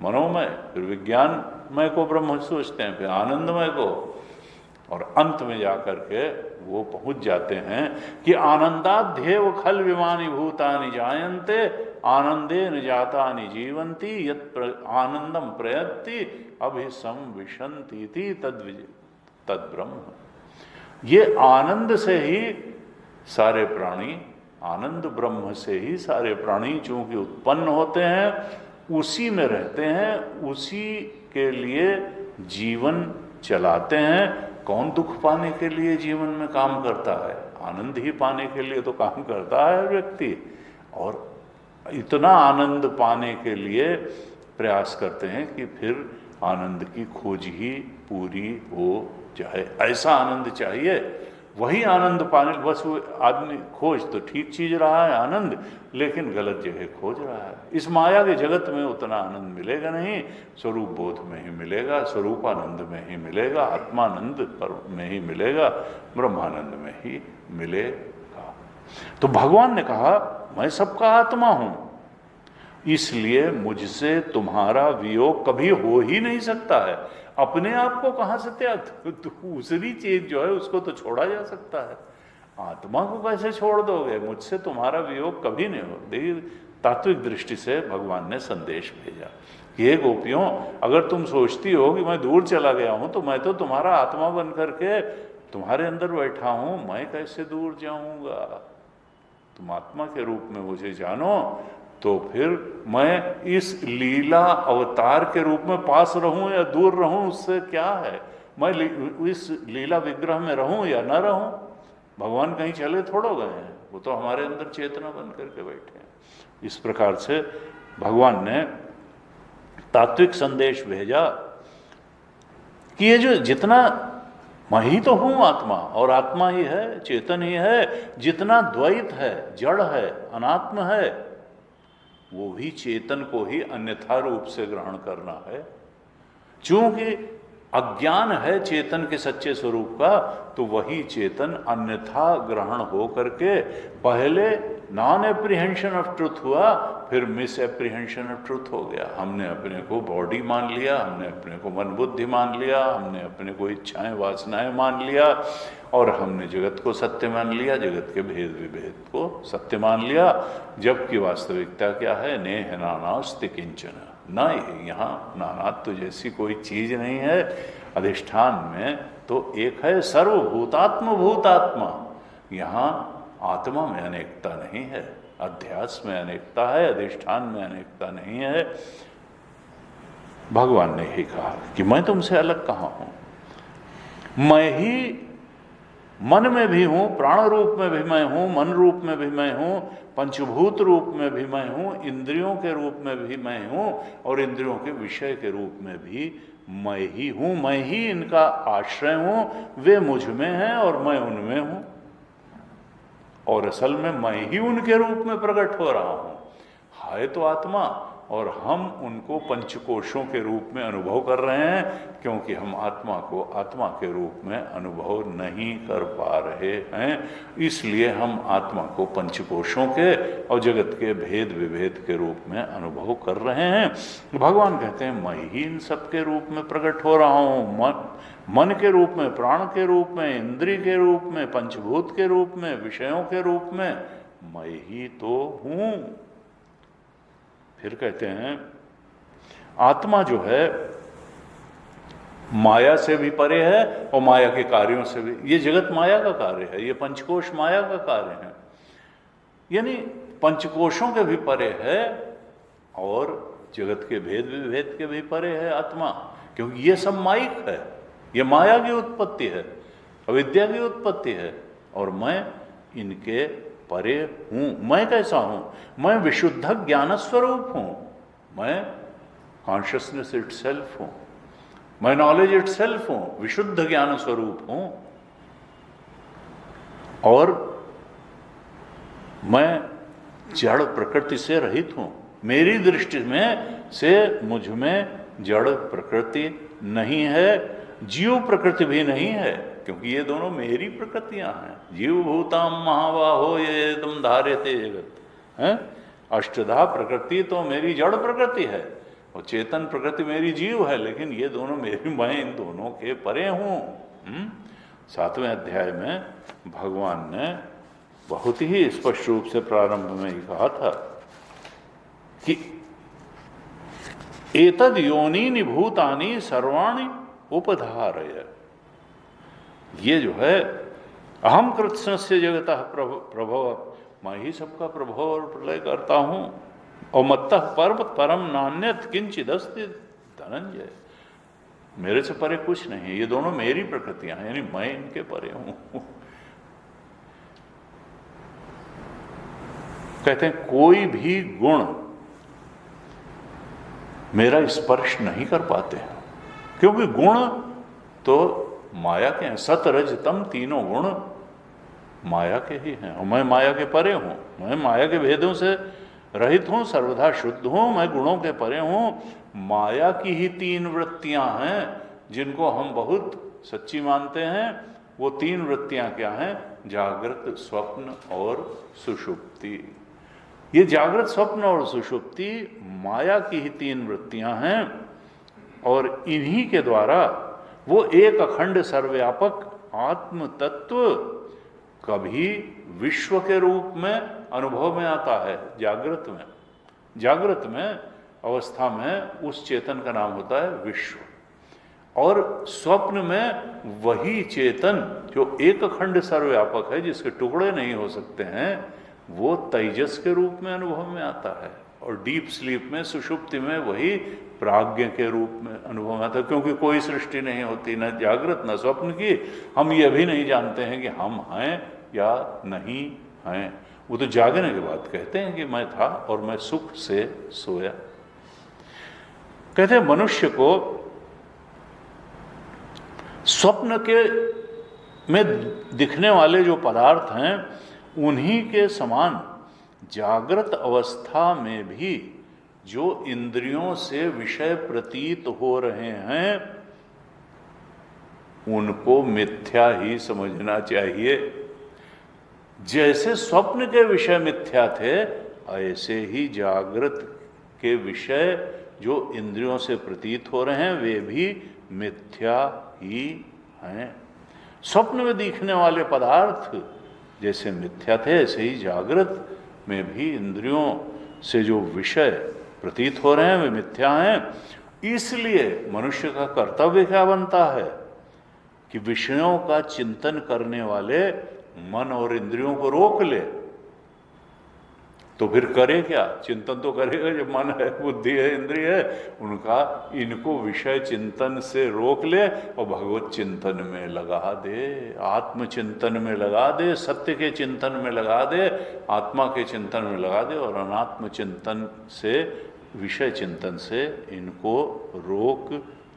मनोमय, फिर विज्ञानमय को ब्रह्म सोचते हैं, फिर आनंदमय को, और अंत में जाकर के वो पहुंच जाते हैं कि आनंदाध्येव खल विमानी भूतानि जायन्ते आनंदेन जातानि जीवन्ति यत् आनंदम प्रयत्ति अभिसंविशन्ति तद ब्रह्म। ये आनंद से ही सारे प्राणी, आनंद ब्रह्म से ही सारे प्राणी चूंकि उत्पन्न होते हैं, उसी में रहते हैं, उसी के लिए जीवन चलाते हैं। कौन दुख पाने के लिए जीवन में काम करता है? आनंद ही पाने के लिए तो काम करता है व्यक्ति। और इतना आनंद पाने के लिए प्रयास करते हैं कि फिर आनंद की खोज ही पूरी हो जाए। ऐसा आनंद चाहिए, वही आनंद पाने, बस वो आदमी खोज तो ठीक चीज रहा है आनंद, लेकिन गलत जगह खोज रहा है। इस माया के जगत में उतना आनंद मिलेगा नहीं, स्वरूप बोध में ही मिलेगा, स्वरूपानंद में ही मिलेगा, आत्मानंद में ही मिलेगा, ब्रह्मानंद में ही मिलेगा। तो भगवान ने कहा मैं सबका आत्मा हूं, इसलिए मुझसे तुम्हारा वियोग कभी हो ही नहीं सकता है। अपने आप को कहां से त्याग, दूसरी चीज जो है उसको तो छोड़ा जा सकता है, आत्मा को कैसे छोड़ दोगे? मुझसे तुम्हारा वियोग कभी नहीं हो। देखिए तात्विक दृष्टि से भगवान ने संदेश भेजा कि हे गोपियों, अगर तुम सोचती हो कि मैं दूर चला गया हूं तो मैं तो तुम्हारा आत्मा बन करके तुम्हारे अंदर बैठा हूं, मैं कैसे दूर जाऊंगा? तुम आत्मा के रूप में मुझे जानो, तो फिर मैं इस लीला अवतार के रूप में पास रहूं या दूर रहूं उससे क्या है? मैं इस लीला विग्रह में रहूं या ना रहूं, भगवान कहीं चले थोड़ो गए हैं, वो तो हमारे अंदर चेतना बन करके बैठे हैं। इस प्रकार से भगवान ने तात्विक संदेश भेजा कि ये जो जितना मैं ही तो हूं आत्मा, और आत्मा ही है, चेतन ही है, जितना द्वैत है, जड़ है, अनात्म है, वो भी चेतन को ही अन्यथा रूप से ग्रहण करना है। चूंकि अज्ञान है चेतन के सच्चे स्वरूप का, तो वही चेतन अन्यथा ग्रहण हो करके पहले नॉन एप्रीहेंशन ऑफ ट्रुथ हुआ, फिर मिस एप्रीहेंशन ऑफ ट्रुथ हो गया। हमने अपने को बॉडी मान लिया, हमने अपने को मन बुद्धि मान लिया, हमने अपने को इच्छाएं वासनाएं मान लिया, और हमने जगत को सत्य मान लिया, जगत के भेद विभेद को सत्य मान लिया। जबकि वास्तविकता क्या है? नेह नानास्ति किंचन, ना यहाँ नानात्व जैसी कोई चीज नहीं है। अधिष्ठान में तो एक है सर्वभूतात्म भूतात्मा, यहाँ आत्मा में अनेकता नहीं है, अध्यास में अनेकता है, अधिष्ठान में अनेकता नहीं है। भगवान ने ही कहा कि मैं तुमसे अलग कहाँ हूं, मैं ही मन में भी हूं, प्राण रूप में भी मैं हूं, मन रूप में भी मैं हूं, पंचभूत रूप में भी मैं हूं, इंद्रियों के रूप में भी मैं हूं, और इंद्रियों के विषय के रूप में भी मैं ही हूं। मैं ही इनका आश्रय हूं, वे मुझ में हैं और मैं उनमें हूं, और असल में मैं ही उनके रूप में प्रकट हो रहा हूं। है तो आत्मा, और हम उनको पंचकोशों के रूप में अनुभव कर रहे हैं, क्योंकि हम आत्मा को आत्मा के रूप में अनुभव नहीं कर पा रहे हैं। इसलिए हम आत्मा को पंचकोशों के और जगत के भेद विभेद के रूप में अनुभव कर रहे हैं। भगवान कहते हैं मैं ही इन सब के रूप में प्रकट हो रहा हूँ, मन के रूप में, प्राण के रूप में, इंद्रिय के रूप में, पंचभूत के रूप में, विषयों के रूप में मैं ही तो हूँ। फिर कहते हैं आत्मा जो है माया से भी परे है और माया के कार्यों से भी। ये जगत माया का कार्य है, ये पंचकोश माया का कार्य है, यानी पंचकोशों के भी परे है और जगत के भेद विभेद के भी परे है आत्मा, क्योंकि ये सब माइक है, ये माया की उत्पत्ति है, अविद्या की उत्पत्ति है, और मैं इनके परे हूं। मैं कैसा हूं? मैं विशुद्ध ज्ञान स्वरूप हूं, मैं कॉन्शियसनेस इटसेल्फ हूं, मैं नॉलेज इटसेल्फ हूं, विशुद्ध ज्ञान स्वरूप हूं, और मैं जड़ प्रकृति से रहित हूं। मेरी दृष्टि में से मुझ में जड़ प्रकृति नहीं है, जीव प्रकृति भी नहीं है, क्योंकि ये दोनों मेरी प्रकृतियां हैं। जीव भूताम महाबाहो ये तुम धार्यते जगत है। अष्टधा प्रकृति तो मेरी जड़ प्रकृति है और चेतन प्रकृति मेरी जीव है, लेकिन ये दोनों मेरी, मैं इन दोनों के परे हूं। 7वें अध्याय में भगवान ने बहुत ही स्पष्ट रूप से प्रारंभ में ही कहा था कि एतद योनि भूतानि सर्वाणि उपधारय। ये जो है अहम कृत्स्नस्य जगतः प्रभव, मैं ही सबका प्रभव और प्रलय करता हूं, और मत्तः परम नान्यत किंचिदस्ति धनंजय। मेरे से परे कुछ नहीं है, ये दोनों मेरी प्रकृतियां हैं, यानी मैं इनके परे हूं। कहते हैं कोई भी गुण मेरा स्पर्श नहीं कर पाते, क्योंकि गुण तो माया के हैं। सत रज तम तीनों गुण माया के ही हैं, और मैं माया के परे हूं, मैं माया के भेदों से रहित हूं, सर्वदा शुद्ध हूं, मैं गुणों के परे हूं। माया की ही 3 वृत्तियां हैं जिनको हम बहुत सच्ची मानते हैं। वो 3 वृत्तियां क्या हैं? जागृत, स्वप्न और सुषुप्ति। ये जागृत, स्वप्न और सुषुप्ति माया की ही तीन वृत्तियां हैं और इन्हीं के द्वारा वो एक अखंड सर्वव्यापक आत्म तत्व कभी विश्व के रूप में अनुभव में आता है। जागृत में अवस्था में उस चेतन का नाम होता है विश्व, और स्वप्न में वही चेतन जो एक अखंड सर्वव्यापक है, जिसके टुकड़े नहीं हो सकते हैं, वो तेजस के रूप में अनुभव में आता है। और डीप स्लीप में, सुषुप्ति में वही प्राज्ञ के रूप में अनुभव में आता है, क्योंकि कोई सृष्टि नहीं होती, न जागृत न स्वप्न की। हम ये भी नहीं जानते हैं कि हम हैं या नहीं हैं। वो तो जागने के बाद कहते हैं कि मैं था और मैं सुख से सोया। कहते हैं मनुष्य को स्वप्न के में दिखने वाले जो पदार्थ हैं उन्हीं के समान जागृत अवस्था में भी जो इंद्रियों से विषय प्रतीत हो रहे हैं उनको मिथ्या ही समझना चाहिए। जैसे स्वप्न के विषय मिथ्या थे, ऐसे ही जागृत के विषय जो इंद्रियों से प्रतीत हो रहे हैं वे भी मिथ्या ही हैं। स्वप्न में दिखने वाले पदार्थ जैसे मिथ्या थे, ऐसे ही जागृत में भी इंद्रियों से जो विषय प्रतीत हो रहे हैं वे मिथ्या हैं। इसलिए मनुष्य का कर्तव्य क्या बनता है कि विषयों का चिंतन करने वाले मन और इंद्रियों को रोक ले। तो फिर करे क्या? चिंतन तो करेगा जब मन है, बुद्धि है, इंद्रिय है, उनका इनको विषय चिंतन से रोक ले और भगवत चिंतन में लगा दे, आत्मचिंतन में लगा दे, सत्य के चिंतन में लगा दे, आत्मा के चिंतन में लगा दे और अनात्म चिंतन से, विषय चिंतन से इनको रोक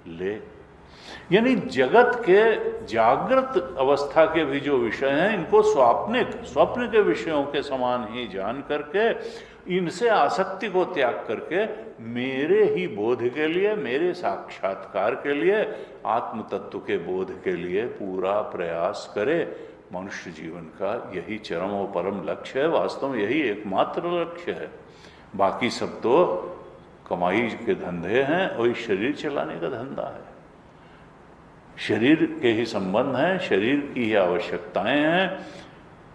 ले। यानी जगत के जागृत अवस्था के भी जो विषय हैं इनको स्वप्न के विषयों के समान ही जान करके इनसे आसक्ति को त्याग करके मेरे ही बोध के लिए, मेरे साक्षात्कार के लिए, आत्म तत्व के बोध के लिए पूरा प्रयास करे। मनुष्य जीवन का यही चरम और परम लक्ष्य है। वास्तव में यही एकमात्र लक्ष्य है। बाकी सब तो कमाई के धंधे हैं और शरीर चलाने का धंधा है। शरीर के ही संबंध हैं, शरीर की ही आवश्यकताएं हैं।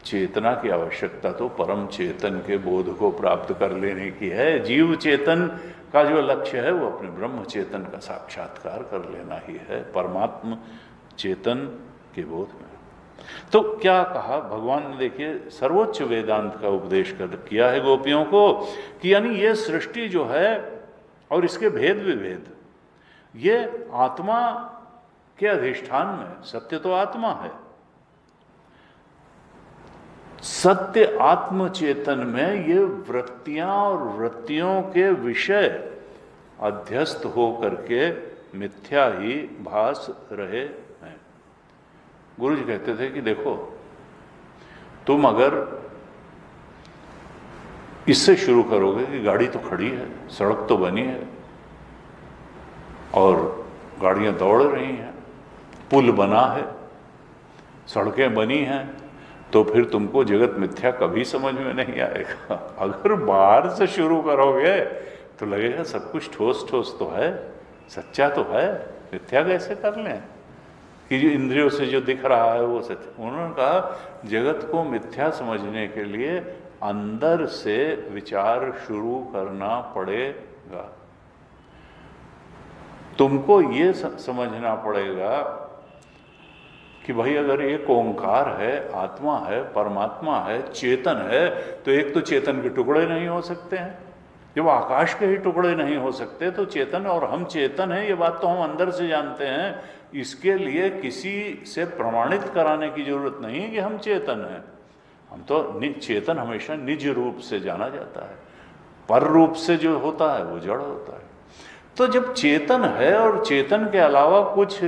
चेतना की आवश्यकता तो परम चेतन के बोध को प्राप्त कर लेने की है। जीव चेतन का जो लक्ष्य है वो अपने ब्रह्म चेतन का साक्षात्कार कर लेना ही है, परमात्म चेतन के बोध में। तो क्या कहा भगवान ने? देखिए, सर्वोच्च वेदांत का उपदेश किया है गोपियों को कि यानी ये सृष्टि जो है और इसके भेद विभेद, ये आत्मा के अधिष्ठान में, सत्य तो आत्मा है, सत्य आत्म चेतन में ये वृत्तियां और वृत्तियों के विषय अध्यस्त हो करके मिथ्या ही भास रहे हैं। गुरु जी कहते थे कि देखो, तुम अगर इससे शुरू करोगे कि गाड़ी तो खड़ी है, सड़क तो बनी है और गाड़ियां दौड़ रही हैं, पुल बना है, सड़कें बनी हैं, तो फिर तुमको जगत मिथ्या कभी समझ में नहीं आएगा। अगर बाहर से शुरू करोगे तो लगेगा सब कुछ ठोस ठोस तो है, सच्चा तो है, मिथ्या कैसे कर लें कि जो इंद्रियों से जो दिख रहा है वो सत्य। उन्होंने कहा जगत को मिथ्या समझने के लिए अंदर से विचार शुरू करना पड़ेगा। तुमको ये समझना पड़ेगा कि भाई अगर एक ओंकार है, आत्मा है, परमात्मा है, चेतन है, तो एक तो चेतन के टुकड़े नहीं हो सकते हैं। जब आकाश के ही टुकड़े नहीं हो सकते तो चेतन और हम चेतन हैं, ये बात तो हम अंदर से जानते हैं। इसके लिए किसी से प्रमाणित कराने की जरूरत नहीं कि हम चेतन हैं। हम तो चेतन हमेशा निज रूप से जाना जाता है, पर रूप से जो होता है वो जड़ होता है। तो जब चेतन है और चेतन के अलावा कुछ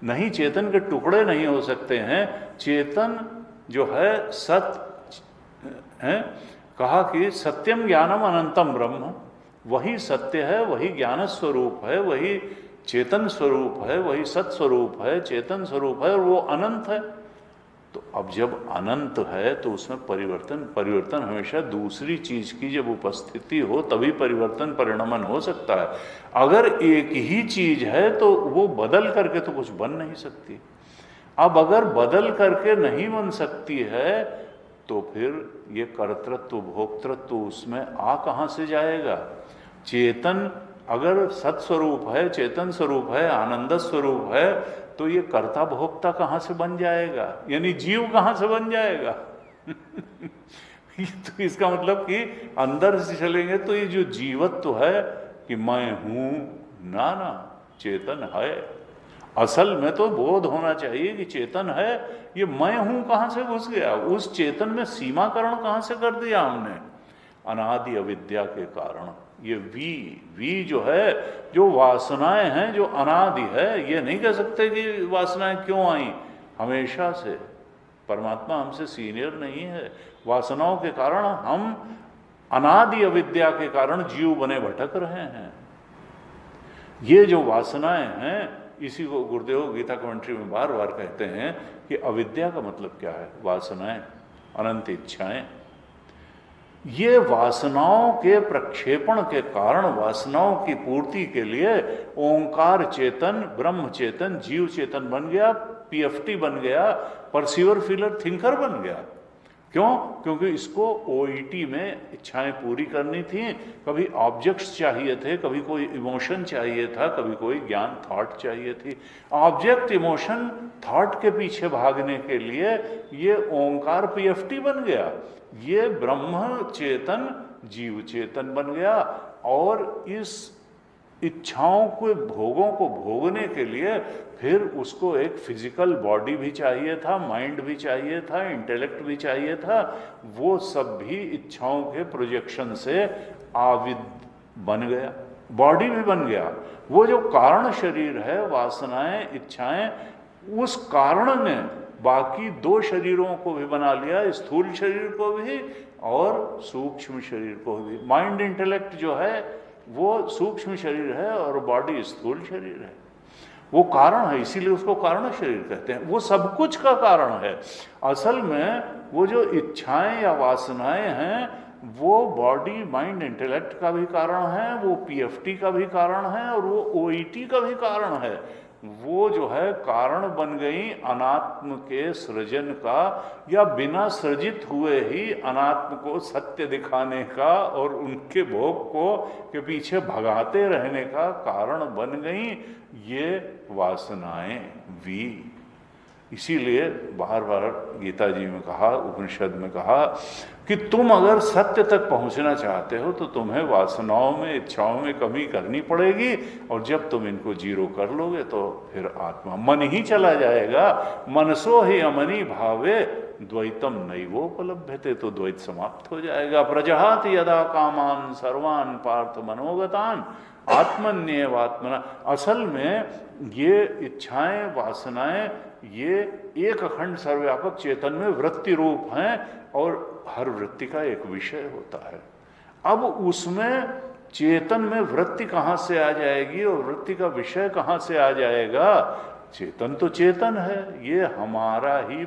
नहीं, चेतन के टुकड़े नहीं हो सकते हैं, चेतन जो है सत्य है, कहा कि सत्यम ज्ञानम अनंतम ब्रह्म, वही सत्य है, वही ज्ञान स्वरूप है, वही चेतन स्वरूप है, वही सत स्वरूप है, चेतन स्वरूप है और वो अनंत है। तो अब जब अनंत है तो उसमें परिवर्तन हमेशा दूसरी चीज की जब उपस्थिति हो तभी परिवर्तन परिणमन हो सकता है। अगर एक ही चीज है तो वो बदल करके तो कुछ बन नहीं सकती। अब अगर बदल करके नहीं बन सकती है तो फिर ये कर्तृत्व भोक्तृत्व उसमें आ कहाँ से जाएगा? चेतन अगर सत्स्वरूप है, चेतन स्वरूप है, आनंद स्वरूप है, तो ये कर्ता भोक्ता कहाँ से बन जाएगा? यानी जीव कहाँ से बन जाएगा? तो इसका मतलब कि अंदर से चलेंगे तो ये जो जीवत्व है कि मैं हूं, ना ना, चेतन है। असल में तो बोध होना चाहिए कि चेतन है। ये मैं हूं कहाँ से घुस गया? उस चेतन में सीमाकरण कहाँ से कर दिया हमने? अनादि अविद्या के कारण। ये वी जो है, जो वासनाएं हैं, जो अनादि है, ये नहीं कह सकते कि वासनाएं क्यों आई। हमेशा से परमात्मा हमसे सीनियर नहीं है। वासनाओं के कारण हम अनादि अविद्या के कारण जीव बने भटक रहे हैं। ये जो वासनाएं हैं, इसी को गुरुदेव गीता कमेंट्री में बार बार कहते हैं कि अविद्या का मतलब क्या है? वासनाएं, अनंत इच्छाएं। ये वासनाओं के प्रक्षेपण के कारण, वासनाओं की पूर्ति के लिए ओंकार चेतन, ब्रह्म चेतन, जीव चेतन बन गया, पीएफटी बन गया, परसीवर फीलर थिंकर बन गया। क्यों? क्योंकि इसको ओईटी में इच्छाएं पूरी करनी थी। कभी ऑब्जेक्ट्स चाहिए थे, कभी कोई इमोशन चाहिए था, कभी कोई ज्ञान थॉट चाहिए थी। ऑब्जेक्ट, इमोशन, थॉट के पीछे भागने के लिए ये ओंकार पीएफटी बन गया, ये ब्रह्म चेतन जीव चेतन बन गया। और इस इच्छाओं के भोगों को भोगने के लिए फिर उसको एक फिजिकल बॉडी भी चाहिए था, माइंड भी चाहिए था, इंटेलेक्ट भी चाहिए था। वो सब भी इच्छाओं के प्रोजेक्शन से आविद बन गया, बॉडी भी बन गया। वो जो कारण शरीर है, वासनाएं, इच्छाएं, उस कारण ने बाकी दो शरीरों को भी बना लिया, स्थूल शरीर को भी और सूक्ष्म शरीर को भी। माइंड इंटेलेक्ट जो है वो सूक्ष्म शरीर है और बॉडी स्थूल शरीर है। वो कारण है, इसीलिए उसको कारण शरीर कहते हैं। वो सब कुछ का कारण है। असल में वो जो इच्छाएं या वासनाएं हैं, वो बॉडी, माइंड, इंटेलेक्ट का भी कारण है, वो पीएफटी का भी कारण है और वो ओईटी का भी कारण है। वो जो है कारण बन गई अनात्म के सृजन का, या बिना सृजित हुए ही अनात्म को सत्य दिखाने का और उनके भोग को के पीछे भगाते रहने का कारण बन गई ये वासनाएं भी। इसीलिए बार बार गीता जी में कहा, उपनिषद में कहा कि तुम अगर सत्य तक पहुंचना चाहते हो तो तुम्हें वासनाओं में, इच्छाओं में कमी करनी पड़ेगी। और जब तुम इनको जीरो कर लोगे तो फिर आत्मा, मन ही चला जाएगा। मनसो ही अमनी भावे द्वैतम नैवोपलभ्यते, तो द्वैत समाप्त हो जाएगा। प्रजहात यदा कामान सर्वान पार्थ मनोगतान आत्मन्येवात्मना। असल में ये इच्छाएं, वासनाएं, ये एक अखंड सर्वव्यापक चेतन में वृत्ति रूप हैं और हर वृत्ति का एक विषय होता है। अब उसमें चेतन में वृत्ति कहाँ से आ जाएगी और वृत्ति का विषय कहाँ से आ जाएगा? चेतन तो चेतन है, ये हमारा ही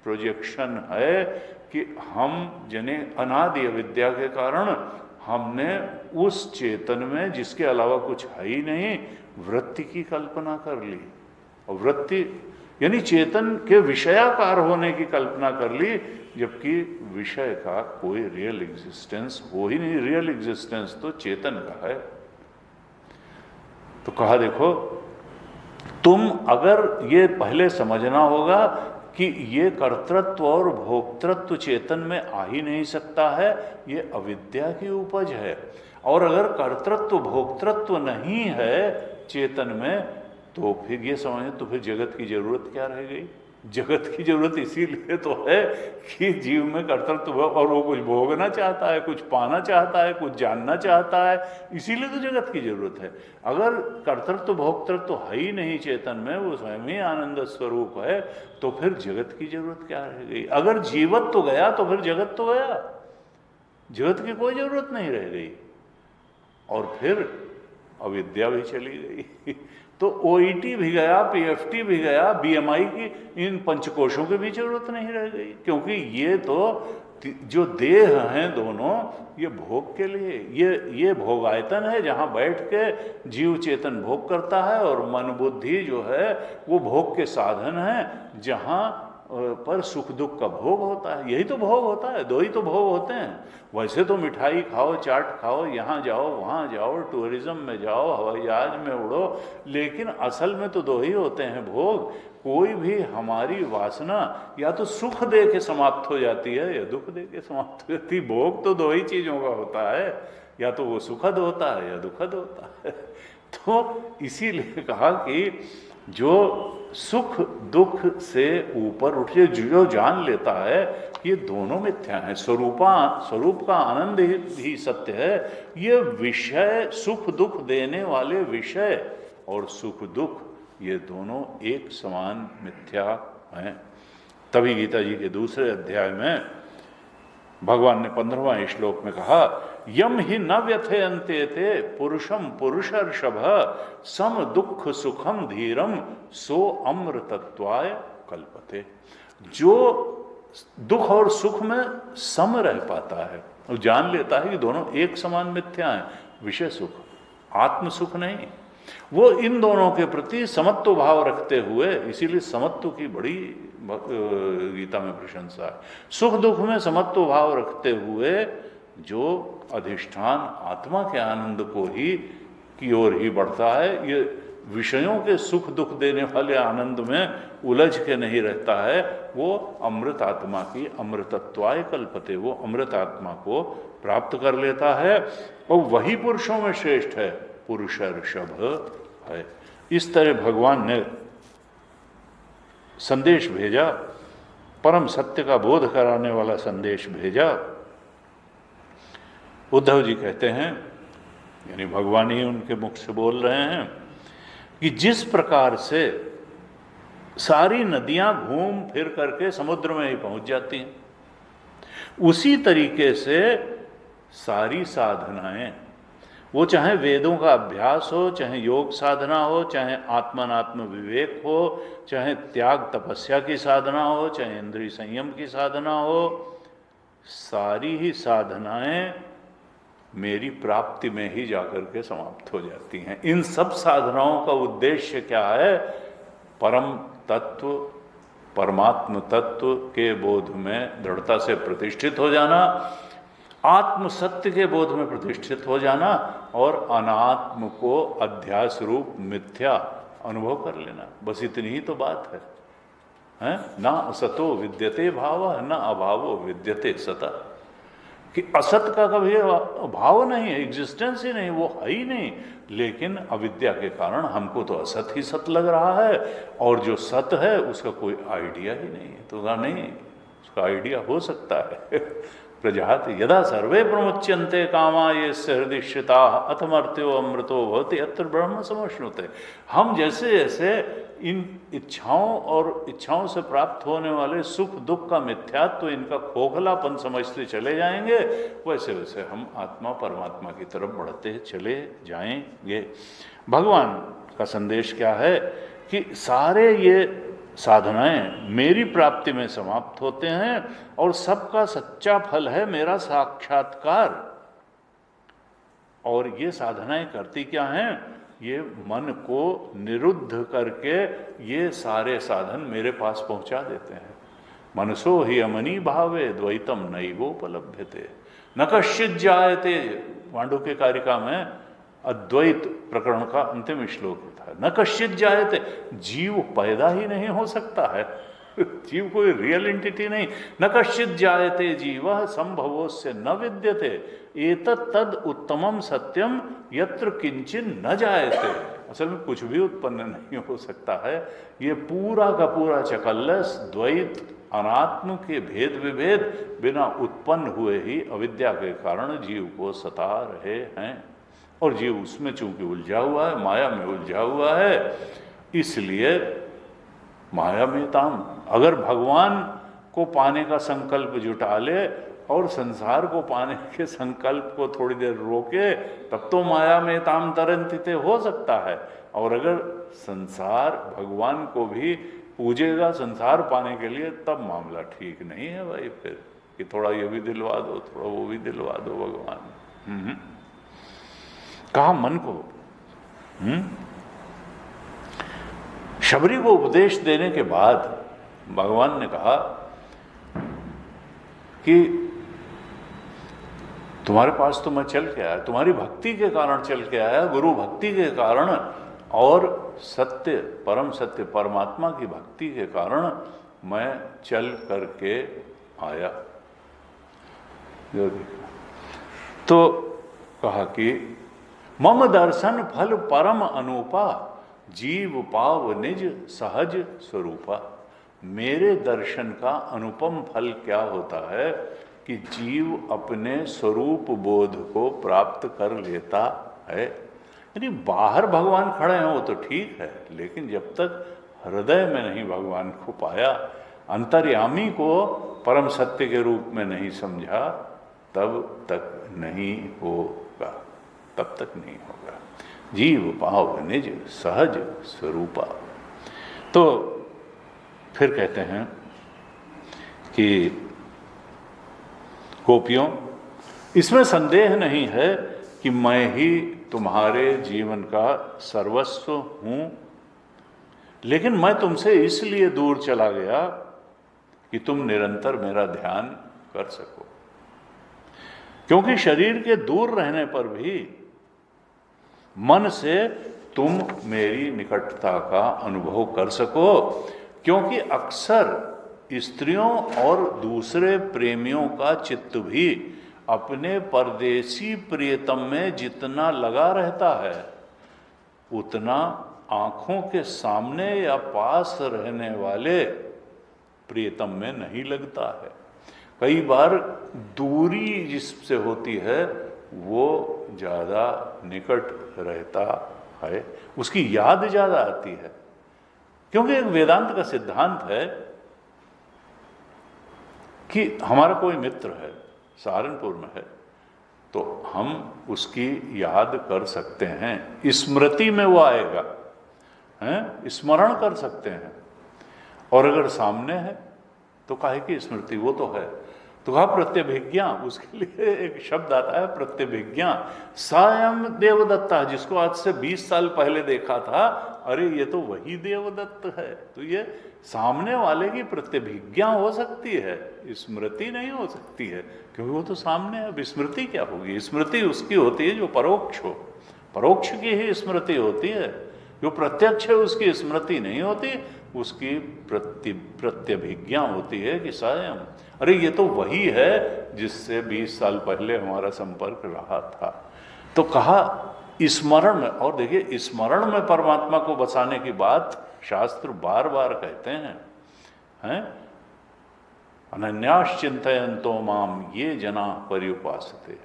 प्रोजेक्शन है कि हम जने अनादि अविद्या के कारण हमने उस चेतन में, जिसके अलावा कुछ है ही नहीं, वृत्ति की कल्पना कर ली। और वृत्ति यानी चेतन के विषयाकार होने की कल्पना कर ली, जबकि विषय का कोई रियल एग्जिस्टेंस हो ही नहीं। रियल एग्जिस्टेंस तो चेतन का है। तो कहा देखो, तुम अगर ये पहले समझना होगा कि ये कर्तृत्व और भोक्तृत्व चेतन में आ ही नहीं सकता है, ये अविद्या की उपज है। और अगर कर्तृत्व भोक्तृत्व नहीं है चेतन में, तो फिर ये समझे तो फिर जगत की जरूरत क्या रह गई? जगत की जरूरत इसीलिए तो है कि जीव में कर्तृत्व, और वो कुछ भोगना चाहता है, कुछ पाना चाहता है, कुछ जानना चाहता है, इसीलिए तो जगत की जरूरत है। अगर कर्तृत्व भोक्तृत्व है ही नहीं चेतन में, वो स्वयं ही आनंद स्वरूप है, तो फिर जगत की जरूरत क्या रह गई? अगर जीवत तो गया तो फिर जगत तो गया, जगत की कोई जरूरत नहीं रह गई। और फिर अविद्या भी चली गई। तो ओईटी भी गया, पीएफटी भी गया, बीएमआई की इन पंचकोशों की भी जरूरत नहीं रह गई, क्योंकि ये तो जो देह हैं दोनों, ये भोग के लिए, ये भोगायतन है जहाँ बैठ के जीव चेतन भोग करता है, और मन बुद्धि जो है वो भोग के साधन है जहाँ पर सुख दुख का भोग होता है। यही तो भोग होता है, दो ही तो भोग होते हैं। वैसे तो मिठाई खाओ, चाट खाओ, यहाँ जाओ वहाँ जाओ, टूरिज्म में जाओ, हवाई जहाज में उड़ो, लेकिन असल में तो दो ही होते हैं भोग। कोई भी हमारी वासना या तो सुख दे के समाप्त हो जाती है या दुख दे के समाप्त हो जाती है। भोग तो दो ही चीज़ों का होता है, या तो वो सुखद होता है या दुखद होता है। तो इसीलिए कहा कि जो सुख दुख से ऊपर उठे, जो जान लेता है ये दोनों मिथ्या हैं, स्वरूप का आनंद ही सत्य है। ये विषय, सुख दुख देने वाले विषय और सुख दुख, ये दोनों एक समान मिथ्या हैं। तभी गीता जी के दूसरे अध्याय में भगवान ने 15वां श्लोक में कहा, यम ही न व्यथयन्ते ते पुरुषम पुरुषर्षभ सम दुख सुखम धीरम सो अमृतत्वाय कल्पते। जो दुख और सुख में सम रह पाता है, वो जान लेता है कि दोनों एक समान मिथ्या हैं, विषय सुख, आत्म सुख नहीं। वो इन दोनों के प्रति समत्व भाव रखते हुए, इसीलिए समत्व की बड़ी गीता में प्रशंसा है। सुख दुख में समत्व भाव रखते हुए जो अधिष्ठान आत्मा के आनंद को ही की ओर ही बढ़ता है, ये विषयों के सुख दुख देने वाले आनंद में उलझ के नहीं रहता है, वो अमृत आत्मा की अमृतत्वाय कल्पते, वो अमृत आत्मा को प्राप्त कर लेता है, और वही पुरुषों में श्रेष्ठ है, पुरुषर्षभ है। इस तरह भगवान ने संदेश भेजा, परम सत्य का बोध कराने वाला संदेश भेजा। उद्धव जी कहते हैं, यानी भगवान ही उनके मुख से बोल रहे हैं, कि जिस प्रकार से सारी नदियां घूम फिर करके समुद्र में ही पहुंच जाती हैं, उसी तरीके से सारी साधनाएं, वो चाहे वेदों का अभ्यास हो, चाहे योग साधना हो, चाहे आत्मात्म विवेक हो, चाहे त्याग तपस्या की साधना हो, चाहे इंद्रिय संयम की साधना हो, सारी ही साधनाएं मेरी प्राप्ति में ही जाकर के समाप्त हो जाती हैं। इन सब साधनाओं का उद्देश्य क्या है? परम तत्व, परमात्म तत्व के बोध में दृढ़ता से प्रतिष्ठित हो जाना, आत्म सत्य के बोध में प्रतिष्ठित हो जाना, और अनात्म को अध्यास रूप मिथ्या अनुभव कर लेना। बस इतनी ही तो बात है? ना असतो विद्यते भाव, न अभावो विद्यते सत, कि असत का कभी भाव नहीं है, एग्जिस्टेंस ही नहीं, वो है ही नहीं। लेकिन अविद्या के कारण हमको तो असत ही सत लग रहा है, और जो सत है उसका कोई आइडिया ही नहीं है। तो नहीं, उसका आइडिया हो सकता है। प्रजाति यदा सर्वे प्रमुच्यन्ते कामा ये हृदयश्रिता अथमर्त्यो अमृतो भवति अत्र ब्रह्म समश्नुते। हम जैसे जैसे इन इच्छाओं से प्राप्त होने वाले सुख दुख का मिथ्यात्व, इनका खोखलापन समझते चले जाएंगे, वैसे वैसे हम आत्मा परमात्मा की तरफ बढ़ते चले जाएंगे। भगवान का संदेश क्या है कि सारे ये साधनाएं मेरी प्राप्ति में समाप्त होते हैं, और सबका सच्चा फल है मेरा साक्षात्कार। और ये साधनाएं करती क्या हैं? ये मन को निरुद्ध करके ये सारे साधन मेरे पास पहुंचा देते हैं। मनसो ही अमनी भावे द्वैतम नैवोपलभ्यते न कश्चित् जायते। मांडुक्य कारिका में अद्वैत प्रकरण का अंतिम श्लोक था, न कश्चित् जायते, जीव पैदा ही नहीं हो सकता है। जीव कोई रियल एंटिटी नहीं। न कश्चित् जायते जीवः संभवोस्य न विद्यते एतत् तद उत्तमम सत्यम यत्र किंचिन न जायते। असल में कुछ भी उत्पन्न नहीं हो सकता है। ये पूरा का पूरा चकल्लस द्वैत अनात्म के भेद विभेद बिना उत्पन्न हुए ही अविद्या के कारण जीव को सता रहे हैं, और जीव उसमें चूंकि उलझा हुआ है, माया में उलझा हुआ है, इसलिए माया में ताम। अगर भगवान को पाने का संकल्प जुटा ले और संसार को पाने के संकल्प को थोड़ी देर रोके, तब तो माया में ताम तरंतिते हो सकता है। और अगर संसार भगवान को भी पूजेगा संसार पाने के लिए, तब मामला ठीक नहीं है भाई। फिर कि थोड़ा ये भी दिलवा दो, थोड़ा वो भी दिलवा दो भगवान। कहा मन को। शबरी को उपदेश देने के बाद भगवान ने कहा कि तुम्हारे पास तो मैं चल के आया, तुम्हारी भक्ति के कारण चल के आया, गुरु भक्ति के कारण और सत्य, परम सत्य परमात्मा की भक्ति के कारण मैं चल करके आया। तो कहा कि मम दर्शन फल परम अनूपा, जीव पाव निज सहज स्वरूपा। मेरे दर्शन का अनुपम फल क्या होता है कि जीव अपने स्वरूप बोध को प्राप्त कर लेता है। यानी बाहर भगवान खड़े हैं वो तो ठीक है, लेकिन जब तक हृदय में नहीं भगवान को पाया, अंतर्यामी को परम सत्य के रूप में नहीं समझा, तब तक नहीं होगा, तब तक नहीं होगा। जीव पाव निज सहज स्वरूपा। तो फिर कहते हैं कि गोपियों, इसमें संदेह नहीं है कि मैं ही तुम्हारे जीवन का सर्वस्व हूं, लेकिन मैं तुमसे इसलिए दूर चला गया कि तुम निरंतर मेरा ध्यान कर सको। क्योंकि शरीर के दूर रहने पर भी मन से तुम मेरी निकटता का अनुभव कर सको। क्योंकि अक्सर स्त्रियों और दूसरे प्रेमियों का चित्त भी अपने परदेसी प्रियतम में जितना लगा रहता है, उतना आंखों के सामने या पास रहने वाले प्रियतम में नहीं लगता है। कई बार दूरी जिससे होती है वो ज़्यादा निकट रहता है, उसकी याद ज़्यादा आती है। क्योंकि एक वेदांत का सिद्धांत है कि हमारा कोई मित्र है, सहारनपुर में है, तो हम उसकी याद कर सकते हैं, स्मृति में वो आएगा, हैं, स्मरण कर सकते हैं। और अगर सामने है तो काहे की स्मृति, वो तो है। तो कहा प्रत्यभिज्ञा, उसके लिए एक शब्द आता है प्रत्यभिज्ञा। स्वयं देवदत्ता, जिसको आज से 20 साल पहले देखा था, अरे ये तो वही देवदत्त है। तो ये सामने वाले की प्रत्यभिज्ञा हो सकती है, स्मृति नहीं हो सकती है, क्योंकि वो तो सामने है। अब स्मृति क्या होगी? स्मृति उसकी होती है जो परोक्ष हो, परोक्ष की ही स्मृति होती है। जो प्रत्यक्ष है उसकी स्मृति नहीं होती, उसकी प्रत्यभिज्ञा होती है कि स्वयं, अरे ये तो वही है जिससे 20 साल पहले हमारा संपर्क रहा था। तो कहा स्मरण में, और देखिए स्मरण में परमात्मा को बसाने की बात शास्त्र बार बार कहते हैं, अनन्यास चिंतयन्तो माम ये जना पर्युपासते।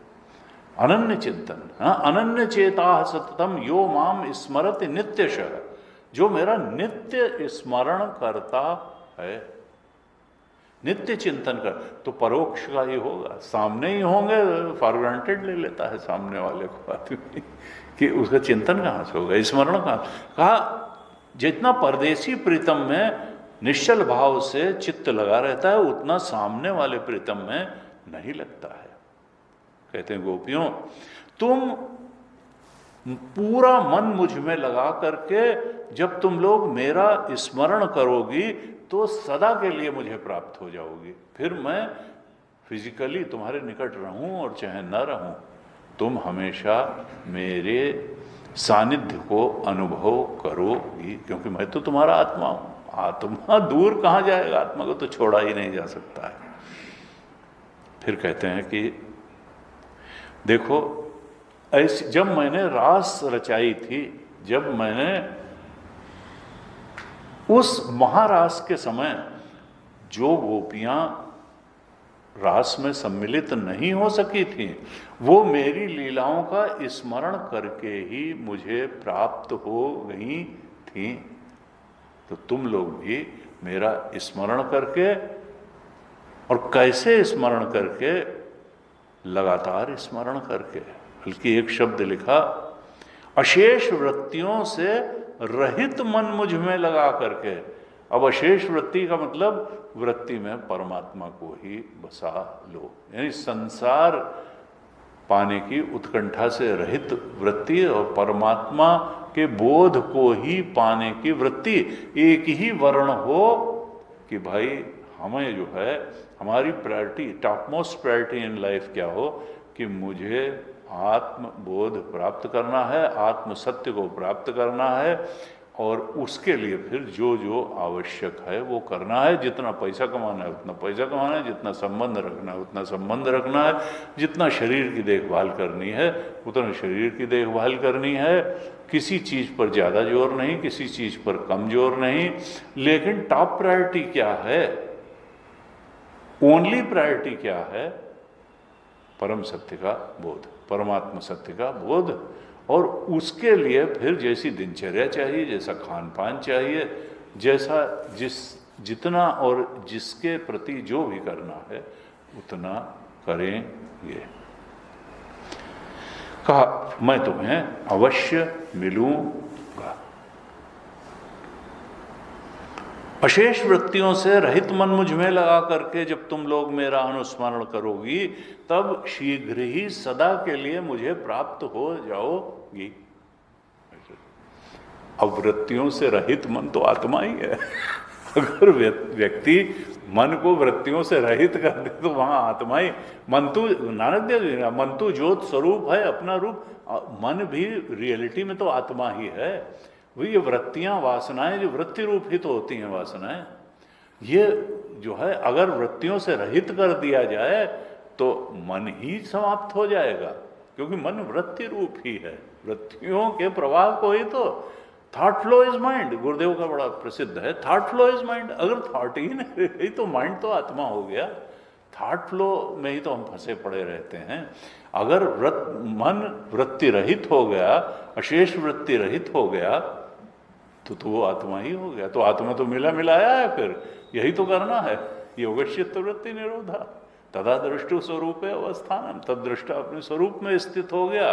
अनन्य चिंतन, अनन्य चेता सततम यो माम स्मरति नित्यशः, जो मेरा नित्य स्मरण करता है, नित्य चिंतन कर, तो परोक्ष का ही होगा। सामने ही होंगे, फॉर ग्रांटेड ले लेता है सामने वाले को आदमी कि उसका चिंतन कहाँ से होगा, स्मरण कहाँ। कहा जितना परदेसी प्रीतम में निश्चल भाव से चित्त लगा रहता है, उतना सामने वाले प्रीतम में नहीं लगता है। कहते हैं गोपियों, तुम पूरा मन मुझ में लगा करके जब तुम लोग मेरा स्मरण करोगी तो सदा के लिए मुझे प्राप्त हो जाओगी। फिर मैं फिजिकली तुम्हारे निकट रहूं और चाहे न रहूं, तुम हमेशा मेरे सानिध्य को अनुभव करोगी, क्योंकि मैं तो तुम्हारा आत्मा हूं। आत्मा दूर कहाँ जाएगा, आत्मा को तो छोड़ा ही नहीं जा सकता है। फिर कहते हैं कि देखो, ऐसी जब मैंने रास रचाई थी, जब मैंने उस महारास के समय जो गोपियां रास में सम्मिलित नहीं हो सकी थी, वो मेरी लीलाओं का स्मरण करके ही मुझे प्राप्त हो गई थी। तो तुम लोग भी मेरा स्मरण करके और कैसे स्मरण करके, लगातार स्मरण करके। बल्कि एक शब्द लिखा, अशेष वृत्तियों से रहित मन मुझ में लगा करके। अब अशेष वृत्ति का मतलब वृत्ति में परमात्मा को ही बसा लो, यानी संसार पाने की उत्कंठा से रहित वृत्ति और परमात्मा के बोध को ही पाने की वृत्ति। एक ही वर्ण हो कि भाई हमें जो है, हमारी priority, top most priority in life क्या हो कि मुझे आत्मबोध प्राप्त करना है, आत्म सत्य को प्राप्त करना है, और उसके लिए फिर जो जो आवश्यक है वो करना है। जितना पैसा कमाना है उतना पैसा कमाना है, जितना संबंध रखना है उतना संबंध रखना है, जितना शरीर की देखभाल करनी है उतना शरीर की देखभाल करनी है। किसी चीज़ पर ज़्यादा जोर नहीं, किसी चीज़ पर कम जोर नहीं। लेकिन टॉप प्रायोरिटी क्या है, ओनली प्रायोरिटी क्या है? परम सत्य का बोध, परमात्मा सत्य का बोध। और उसके लिए फिर जैसी दिनचर्या चाहिए, जैसा खान पान चाहिए, जैसा जितना और जिसके प्रति जो भी करना है उतना करेंगे। कहा, मैं तुम्हें अवश्य मिलूंगा। अशेष वृत्तियों से रहित मन मुझ में लगा करके जब तुम लोग मेरा अनुस्मरण करोगी, तब शीघ्र ही सदा के लिए मुझे प्राप्त हो जाओगी। अब वृत्तियों से रहित मन तो आत्मा ही है। अगर व्यक्ति मन को वृत्तियों से रहित कर दे तो वहां आत्मा ही, मन तो नानक देव जी, मन तो ज्योत स्वरूप है, अपना रूप। मन भी रियलिटी में तो आत्मा ही है। वही ये वृत्तियां, वासनाएं जो वृत्ति रूप ही तो होती हैं वासनाएं, ये जो है अगर वृत्तियों से रहित कर दिया जाए तो मन ही समाप्त हो जाएगा, क्योंकि मन वृत्ति रूप ही है। वृत्तियों के प्रवाह को ही तो थॉट फ्लो इज माइंड, गुरुदेव का बड़ा प्रसिद्ध है, थॉट फ्लो इज माइंड। अगर थॉट ही नहीं रही तो माइंड तो आत्मा हो गया। थॉट फ्लो में ही तो हम फंसे पड़े रहते हैं। अगर मन वृत्ति रहित हो गया, अशेष वृत्ति रहित हो गया, तो वो आत्मा ही हो गया। तो आत्मा तो मिलाया है, फिर यही तो करना है। योगश्चित्त वृत्ति निरोधा तदा दृष्टु स्वरूपे अवस्थानम, तब दृष्टा अपने स्वरूप में स्थित हो गया।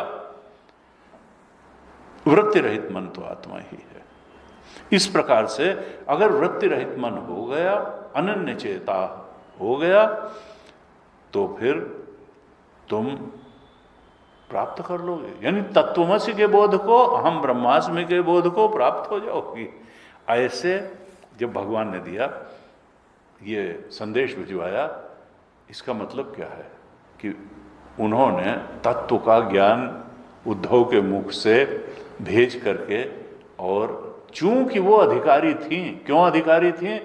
वृत्ति रहित मन तो आत्मा ही है। इस प्रकार से अगर वृत्ति रहित मन हो गया, अनन्य चेता हो गया, तो फिर तुम प्राप्त कर लोगे, यानी तत्वमसि के बोध को, अहम ब्रह्मास्मि के बोध को प्राप्त हो जाओगी। ऐसे जब भगवान ने दिया, ये संदेश भिजवाया, इसका मतलब क्या है कि उन्होंने तत्व का ज्ञान उद्धव के मुख से भेज करके, और चूंकि वो अधिकारी थी, क्यों अधिकारी थी?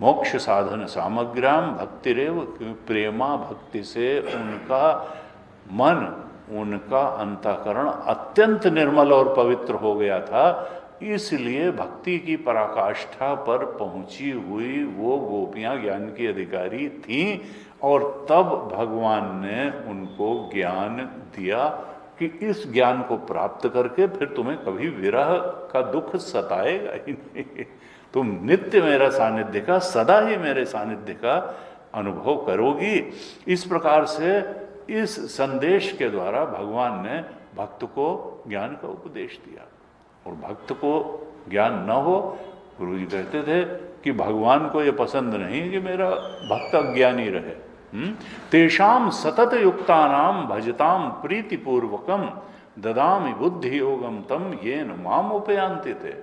मोक्ष साधन सामग्र्याम भक्तिरेव, प्रेमा भक्ति से उनका मन, उनका अंतःकरण अत्यंत निर्मल और पवित्र हो गया था। इसलिए भक्ति की पराकाष्ठा पर पहुंची हुई वो गोपियां ज्ञान की अधिकारी थीं, और तब भगवान ने उनको ज्ञान दिया कि इस ज्ञान को प्राप्त करके फिर तुम्हें कभी विरह का दुख सताएगा ही नहीं। तुम नित्य मेरा सानिध्य का, सदा ही मेरे सानिध्य का अनुभव करोगी। इस प्रकार से इस संदेश के द्वारा भगवान ने भक्त को ज्ञान का उपदेश दिया। और भक्त को ज्ञान न हो, गुरु जी कहते थे कि भगवान को ये पसंद नहीं कि मेरा भक्त अज्ञानी रहे। तेषाम सतत युक्तानाम भजताम प्रीतिपूर्वकम ददामि बुद्धि योगम तम येन माम उपयांति थे।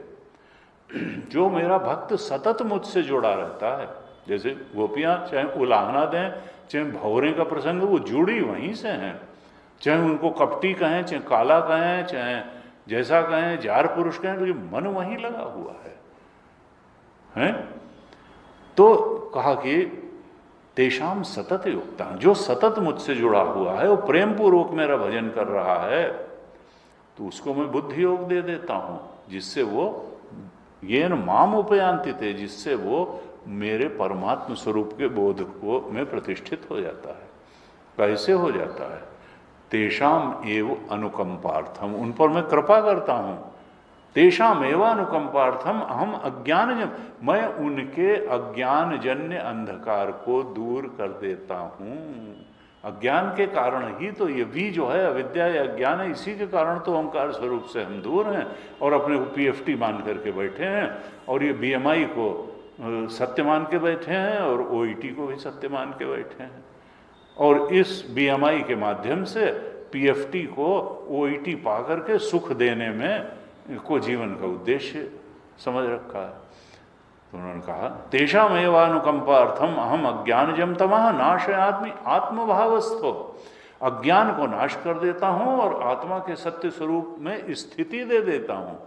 जो मेरा भक्त सतत मुझसे जुड़ा रहता है, जैसे गोपियां चाहे उलाहना दें, चाहे भौरे का प्रसंग, वो जुड़ी वहीं से हैं। चाहे उनको कपटी कहें, चाहे काला कहें, चाहे जैसा कहें, जार पुरुष कहें, तो ये मन वहीं लगा हुआ है? तो कहा कि तेषाम सतत युक्ता, जो सतत मुझसे जुड़ा हुआ है, वो प्रेम पूर्वक मेरा भजन कर रहा है, तो उसको मैं बुद्धि योग दे देता हूं, जिससे वो येन माम उपयांति थे, जिससे वो मेरे परमात्म स्वरूप के बोध को में प्रतिष्ठित हो जाता है। कैसे हो जाता है? तेषाम एव अनुकंपार्थम, उन पर मैं कृपा करता हूं। तेषामेवानुकंपार्थम अहम अज्ञान, मैं उनके अज्ञानजन्य अंधकार को दूर कर देता हूँ। अज्ञान के कारण ही तो ये भी जो है अविद्या या अज्ञान है, इसी के कारण तो ओंकार स्वरूप से हम दूर हैं और अपने को पीएफटी मान करके बैठे हैं और ये बीएमआई को सत्य मान के बैठे हैं और ओईटी को भी सत्य मान के बैठे हैं और इस बीएमआई के माध्यम से पीएफटी को ओईटी पा करके सुख देने में को जीवन का उद्देश्य समझ रखा है। तो उन्होंने कहा तेषामेवानुकंपार्थम अहम अज्ञानजम तमः नाशयामि आत्मभावस्थो, अज्ञान को नाश कर देता हूँ और आत्मा के सत्य स्वरूप में स्थिति दे देता हूँ,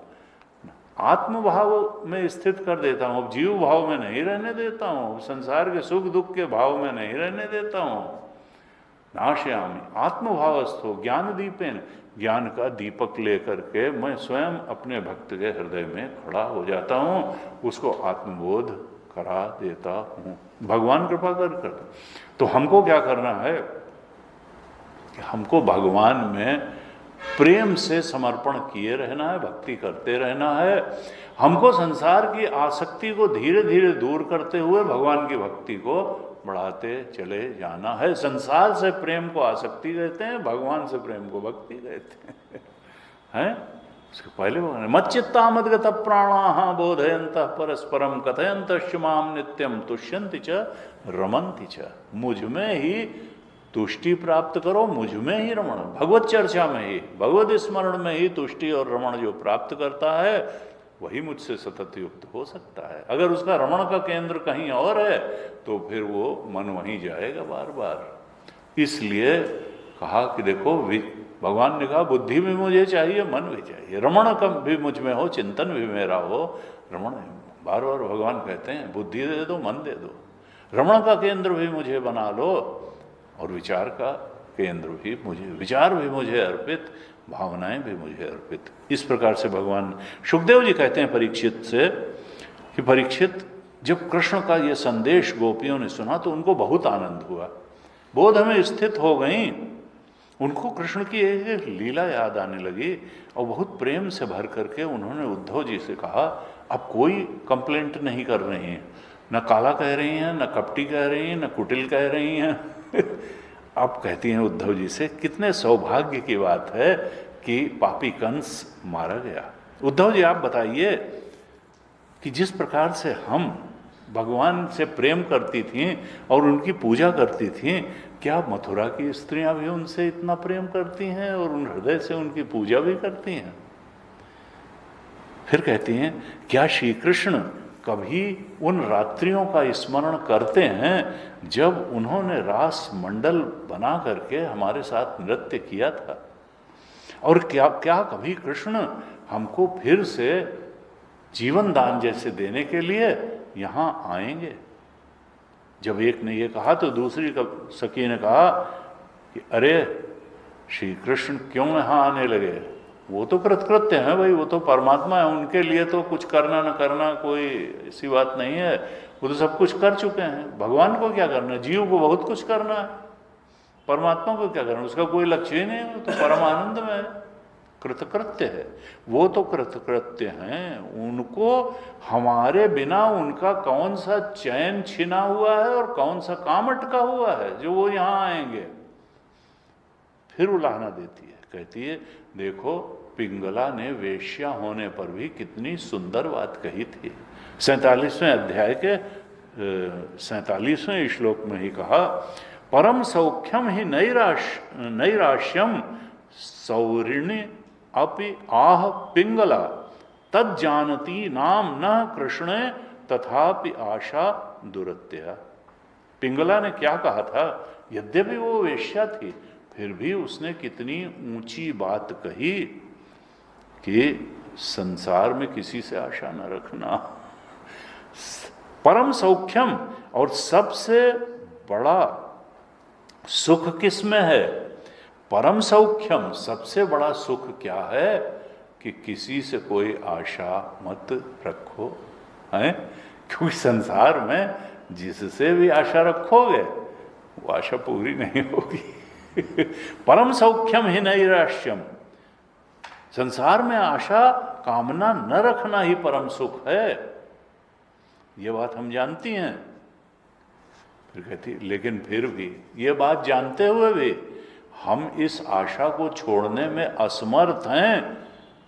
आत्मभाव में स्थित कर देता हूँ। अब जीव भाव में नहीं रहने देता हूँ, संसार के सुख दुख के भाव में नहीं रहने देता हूँ। नाशयामि आत्मभावस्थो ज्ञान दीपेन, ज्ञान का दीपक लेकर के मैं स्वयं अपने भक्त के हृदय में खड़ा हो जाता हूँ, उसको आत्मबोध करा देता हूँ। भगवान कृपा कर। तो हमको क्या करना है कि हमको भगवान में प्रेम से समर्पण किए रहना है, भक्ति करते रहना है। हमको संसार की आसक्ति को धीरे धीरे दूर करते हुए भगवान की भक्ति को बढ़ाते चले जाना है। संसार से प्रेम को आसक्ति कहते हैं, भगवान से प्रेम को भक्ति कहते हैं। उसके पहले मच्चित्ता मद्गत प्राणा बोधयंत परस्परम कथयंत माम नित्यम तुष्यंति च रमन्ति च, मुझ में ही तुष्टि प्राप्त करो, मुझ में ही रमण, भगवत चर्चा में ही, भगवत स्मरण में ही तुष्टि और रमण जो प्राप्त करता है वही मुझसे सतत युक्त हो सकता है। अगर उसका रमण का केंद्र कहीं और है तो फिर वो मन वहीं जाएगा बार बार। इसलिए कहा कि देखो, भगवान ने कहा बुद्धि भी मुझे चाहिए, मन भी चाहिए, रमण कम भी मुझ में हो, चिंतन भी मेरा हो। रमण बार बार भगवान कहते हैं बुद्धि दे दो, मन दे दो, रमण का केंद्र भी मुझे बना लो और विचार का केंद्र भी मुझे, विचार भी मुझे अर्पित, भावनाएं भी मुझे अर्पित। इस प्रकार से भगवान सुखदेव जी कहते हैं परीक्षित से कि परीक्षित, जब कृष्ण का ये संदेश गोपियों ने सुना तो उनको बहुत आनंद हुआ, बोध में स्थित हो गई, उनको कृष्ण की एक लीला याद आने लगी और बहुत प्रेम से भर करके उन्होंने उद्धव जी से कहा, अब कोई कंप्लेंट नहीं कर रही हैं, न काला कह रही हैं, न कपटी कह रही हैं, न कुटिल कह रही हैं। अब कहती हैं उद्धव जी से, कितने सौभाग्य की बात है कि पापी कंस मारा गया। उद्धव जी आप बताइए कि जिस प्रकार से हम भगवान से प्रेम करती थीं और उनकी पूजा करती थीं, क्या मथुरा की स्त्रियां भी उनसे इतना प्रेम करती हैं और उन हृदय से उनकी पूजा भी करती हैं? फिर कहती हैं, क्या श्री कृष्ण कभी उन रात्रियों का स्मरण करते हैं जब उन्होंने रास मंडल बना करके हमारे साथ नृत्य किया था? और क्या क्या कभी कृष्ण हमको फिर से जीवन दान जैसे देने के लिए यहाँ आएंगे? जब एक ने ये कहा तो दूसरी सखी ने कहा कि अरे श्री कृष्ण क्यों यहाँ आने लगे, वो तो कृतकृत्य हैं भाई, वो तो परमात्मा है, उनके लिए तो कुछ करना न करना कोई ऐसी बात नहीं है, वो तो सब कुछ कर चुके हैं। भगवान को क्या करना, जीव को बहुत कुछ करना है, परमात्मा को क्या करना, उसका कोई लक्ष्य ही नहीं, वो तो परमानंद में है, कृतकृत्य है, वो तो कृतकृत्य हैं। उनको हमारे बिना उनका कौन सा चैन छिना हुआ है और कौन सा काम अटका हुआ है जो वो यहाँ आएंगे? फिर उलाहना देती है, कहती है देखो पिंगला ने वेश्या होने पर भी कितनी सुंदर बात कही थी। 47वें अध्याय के 47वें श्लोक में ही कहा, परम सौख्यम ही नैराश्यम सौरिणी अपि आह पिंगला तज्जानती नाम न कृष्ण तथापि आशा दुरत्या। पिंगला ने क्या कहा था, यद्यपि वो वेश्या थी फिर भी उसने कितनी ऊंची बात कही कि संसार में किसी से आशा न रखना। परम सौख्यम, और सबसे बड़ा सुख किसमें है? परम सौख्यम, सबसे बड़ा सुख क्या है कि किसी से कोई आशा मत रखो, हैं? क्योंकि संसार में जिससे भी आशा रखोगे वो आशा पूरी नहीं होगी। परम सौख्यम ही नैराश्यम, संसार में आशा कामना न रखना ही परम सुख है, ये बात हम जानती हैं। फिर कहती लेकिन फिर भी ये बात जानते हुए भी हम इस आशा को छोड़ने में असमर्थ हैं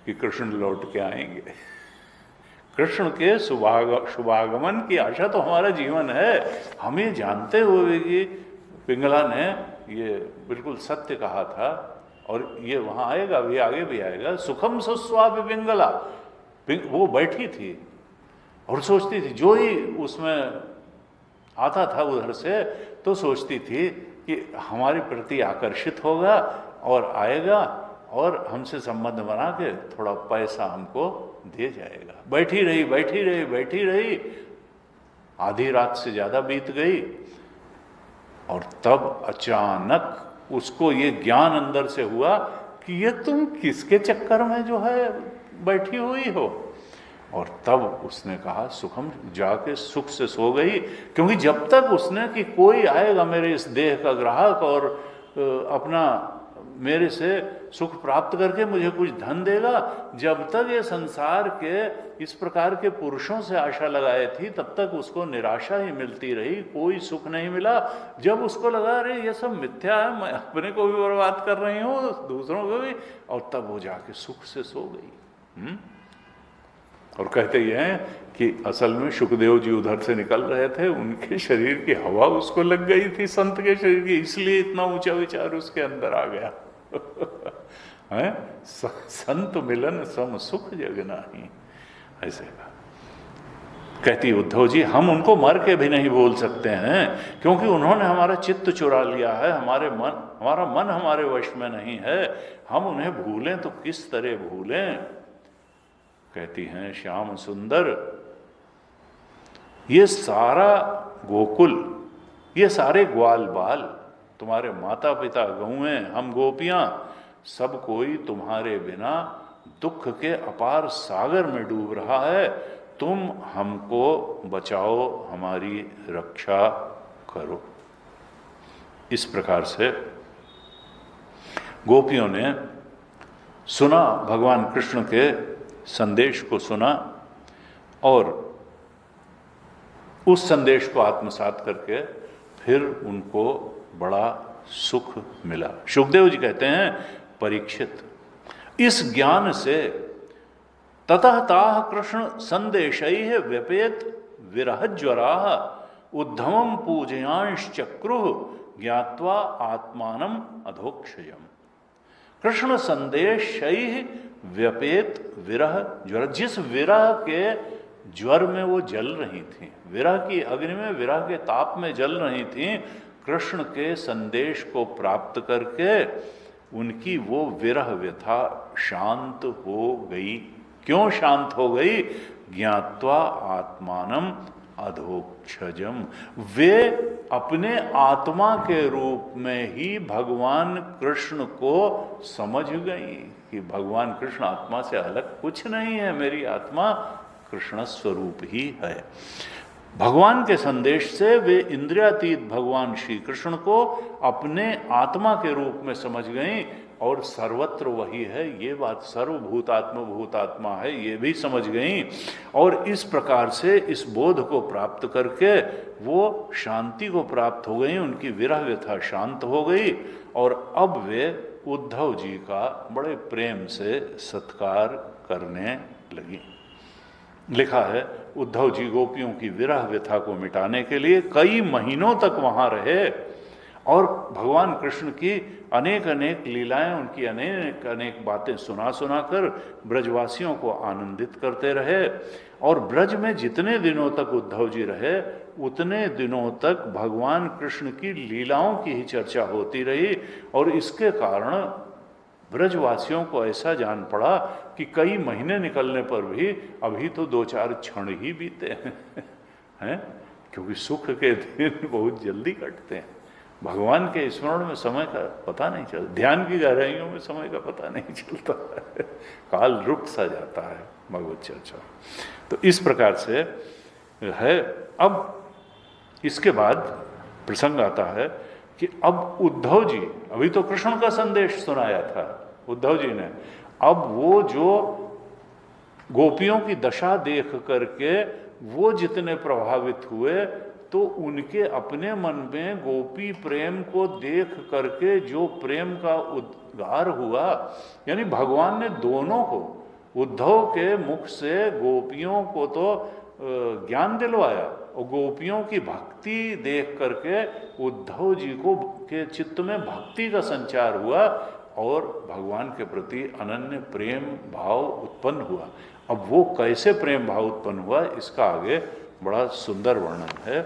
कि कृष्ण लौट के आएंगे। कृष्ण के शुभागमन की आशा तो हमारा जीवन है। हम ये जानते हुए कि पिंगला ने ये बिल्कुल सत्य कहा था, और ये वहाँ आएगा भी, आगे भी आएगा। सुखम सुस्वापि पिंगला, वो बैठी थी और सोचती थी, जो ही उसमें आता था उधर से तो सोचती थी कि हमारे प्रति आकर्षित होगा और आएगा और हमसे संबंध बना के थोड़ा पैसा हमको दे जाएगा। बैठी रही बैठी रही बैठी रही, आधी रात से ज़्यादा बीत गई, और तब अचानक उसको ये ज्ञान अंदर से हुआ कि ये तुम किसके चक्कर में जो है बैठी हुई हो। और तब उसने कहा सुखम, जाके सुख से सो गई। क्योंकि जब तक उसने कि कोई आएगा मेरे इस देह का ग्राहक और अपना मेरे से सुख प्राप्त करके मुझे कुछ धन देगा, जब तक ये संसार के इस प्रकार के पुरुषों से आशा लगाए थी तब तक उसको निराशा ही मिलती रही, कोई सुख नहीं मिला। जब उसको लगा अरे ये सब मिथ्या है, मैं अपने को भी बर्बाद कर रही हूँ, दूसरों को भी, और तब वो जाके सुख से सो गई। और कहते ये हैं कि असल में सुखदेव जी उधर से निकल रहे थे, उनके शरीर की हवा उसको लग गई थी संत के शरीर की, इसलिए इतना ऊंचा विचार उसके अंदर आ गया। है संत मिलन सम सुख जग नाही, ऐसे कहा। कहती उद्धव जी हम उनको मर के भी नहीं बोल सकते हैं, क्योंकि उन्होंने हमारा चित्त चुरा लिया है, हमारा मन हमारे वश में नहीं है। हम उन्हें भूलें तो किस तरह भूलें। कहती हैं श्याम सुंदर, ये सारा गोकुल, ये सारे ग्वाल बाल, तुम्हारे माता पिता गौएं, हम गोपियां, सब कोई तुम्हारे बिना दुख के अपार सागर में डूब रहा है। तुम हमको बचाओ, हमारी रक्षा करो। इस प्रकार से गोपियों ने सुना, भगवान कृष्ण के संदेश को सुना और उस संदेश को आत्मसात करके फिर उनको बड़ा सुख मिला। सुखदेव जी कहते हैं परीक्षित, इस ज्ञान से ततः ताः कृष्ण संदेशैः व्यपेत विरह ज्वरा उद्धमं पूजयांश्चक्रुः ज्ञात्वा आत्मानम् अधोक्षयम्। कृष्ण संदेशैः व्यपेत विरह ज्वर, जिस विरह के ज्वर में वो जल रही थी, विरह की अग्नि में, विरह के ताप में जल रही थी, कृष्ण के संदेश को प्राप्त करके उनकी वो विरह व्यथा शांत हो गई। क्यों शांत हो गई? ज्ञात्वा आत्मानम अधोक्षजम, वे अपने आत्मा के रूप में ही भगवान कृष्ण को समझ गई कि भगवान कृष्ण आत्मा से अलग कुछ नहीं है, मेरी आत्मा कृष्ण स्वरूप ही है। भगवान के संदेश से वे इंद्रियातीत भगवान श्री कृष्ण को अपने आत्मा के रूप में समझ गईं और सर्वत्र वही है, ये बात सर्वभूतात्म भूतात्मा है, ये भी समझ गईं। और इस प्रकार से इस बोध को प्राप्त करके वो शांति को प्राप्त हो गई, उनकी विरह व्यथा शांत हो गई और अब वे उद्धव जी का बड़े प्रेम से सत्कार करने लगी। लिखा है उद्धव जी गोपियों की विरह व्यथा को मिटाने के लिए कई महीनों तक वहां रहे और भगवान कृष्ण की अनेक अनेक लीलाएं, उनकी अनेक अनेक बातें सुना कर ब्रजवासियों को आनंदित करते रहे। और ब्रज में जितने दिनों तक उद्धव जी रहे उतने दिनों तक भगवान कृष्ण की लीलाओं की ही चर्चा होती रही और इसके कारण ब्रजवासियों को ऐसा जान पड़ा कि कई महीने निकलने पर भी अभी तो 2-4 क्षण ही बीते हैं, क्योंकि सुख के दिन बहुत जल्दी कटते हैं। भगवान के स्मरण में समय का पता नहीं चलता, ध्यान की गहराइयों में समय का पता नहीं चलता है, काल रुक सा जाता है भगवत चर्चा। तो इस प्रकार से है। अब इसके बाद प्रसंग आता है कि अब उद्धव जी, अभी तो कृष्ण का संदेश सुनाया था उद्धव जी ने, अब वो जो गोपियों की दशा देख करके वो जितने प्रभावित हुए, तो उनके अपने मन में गोपी प्रेम को देख करके जो प्रेम का उद्गार हुआ, यानी भगवान ने दोनों को, उद्धव के मुख से गोपियों को तो ज्ञान दिलवाया, और गोपियों की भक्ति देख करके उद्धव जी को के चित्त में भक्ति का संचार हुआ और भगवान के प्रति अनन्य प्रेम भाव उत्पन्न हुआ। अब वो कैसे प्रेम भाव उत्पन्न हुआ, इसका आगे बड़ा सुंदर वर्णन है,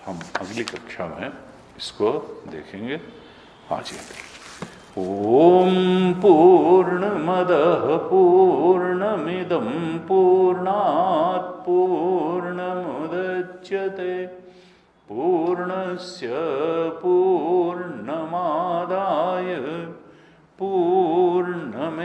हम अगली कक्षा में इसको देखेंगे। हाँ जी। ओम पूर्णमदः पूर्णमिदं पूर्णात् पूर्णमुदच्यते पूर्णस्य पूर्णमादाय पूर्णमेवावशिष्यते।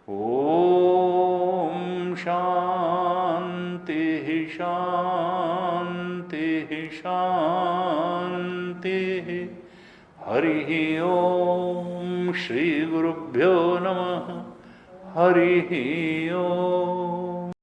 ओम शांति शांति शांति। हरि ओम। श्री गुरुभ्यो नमः। हरि ओम।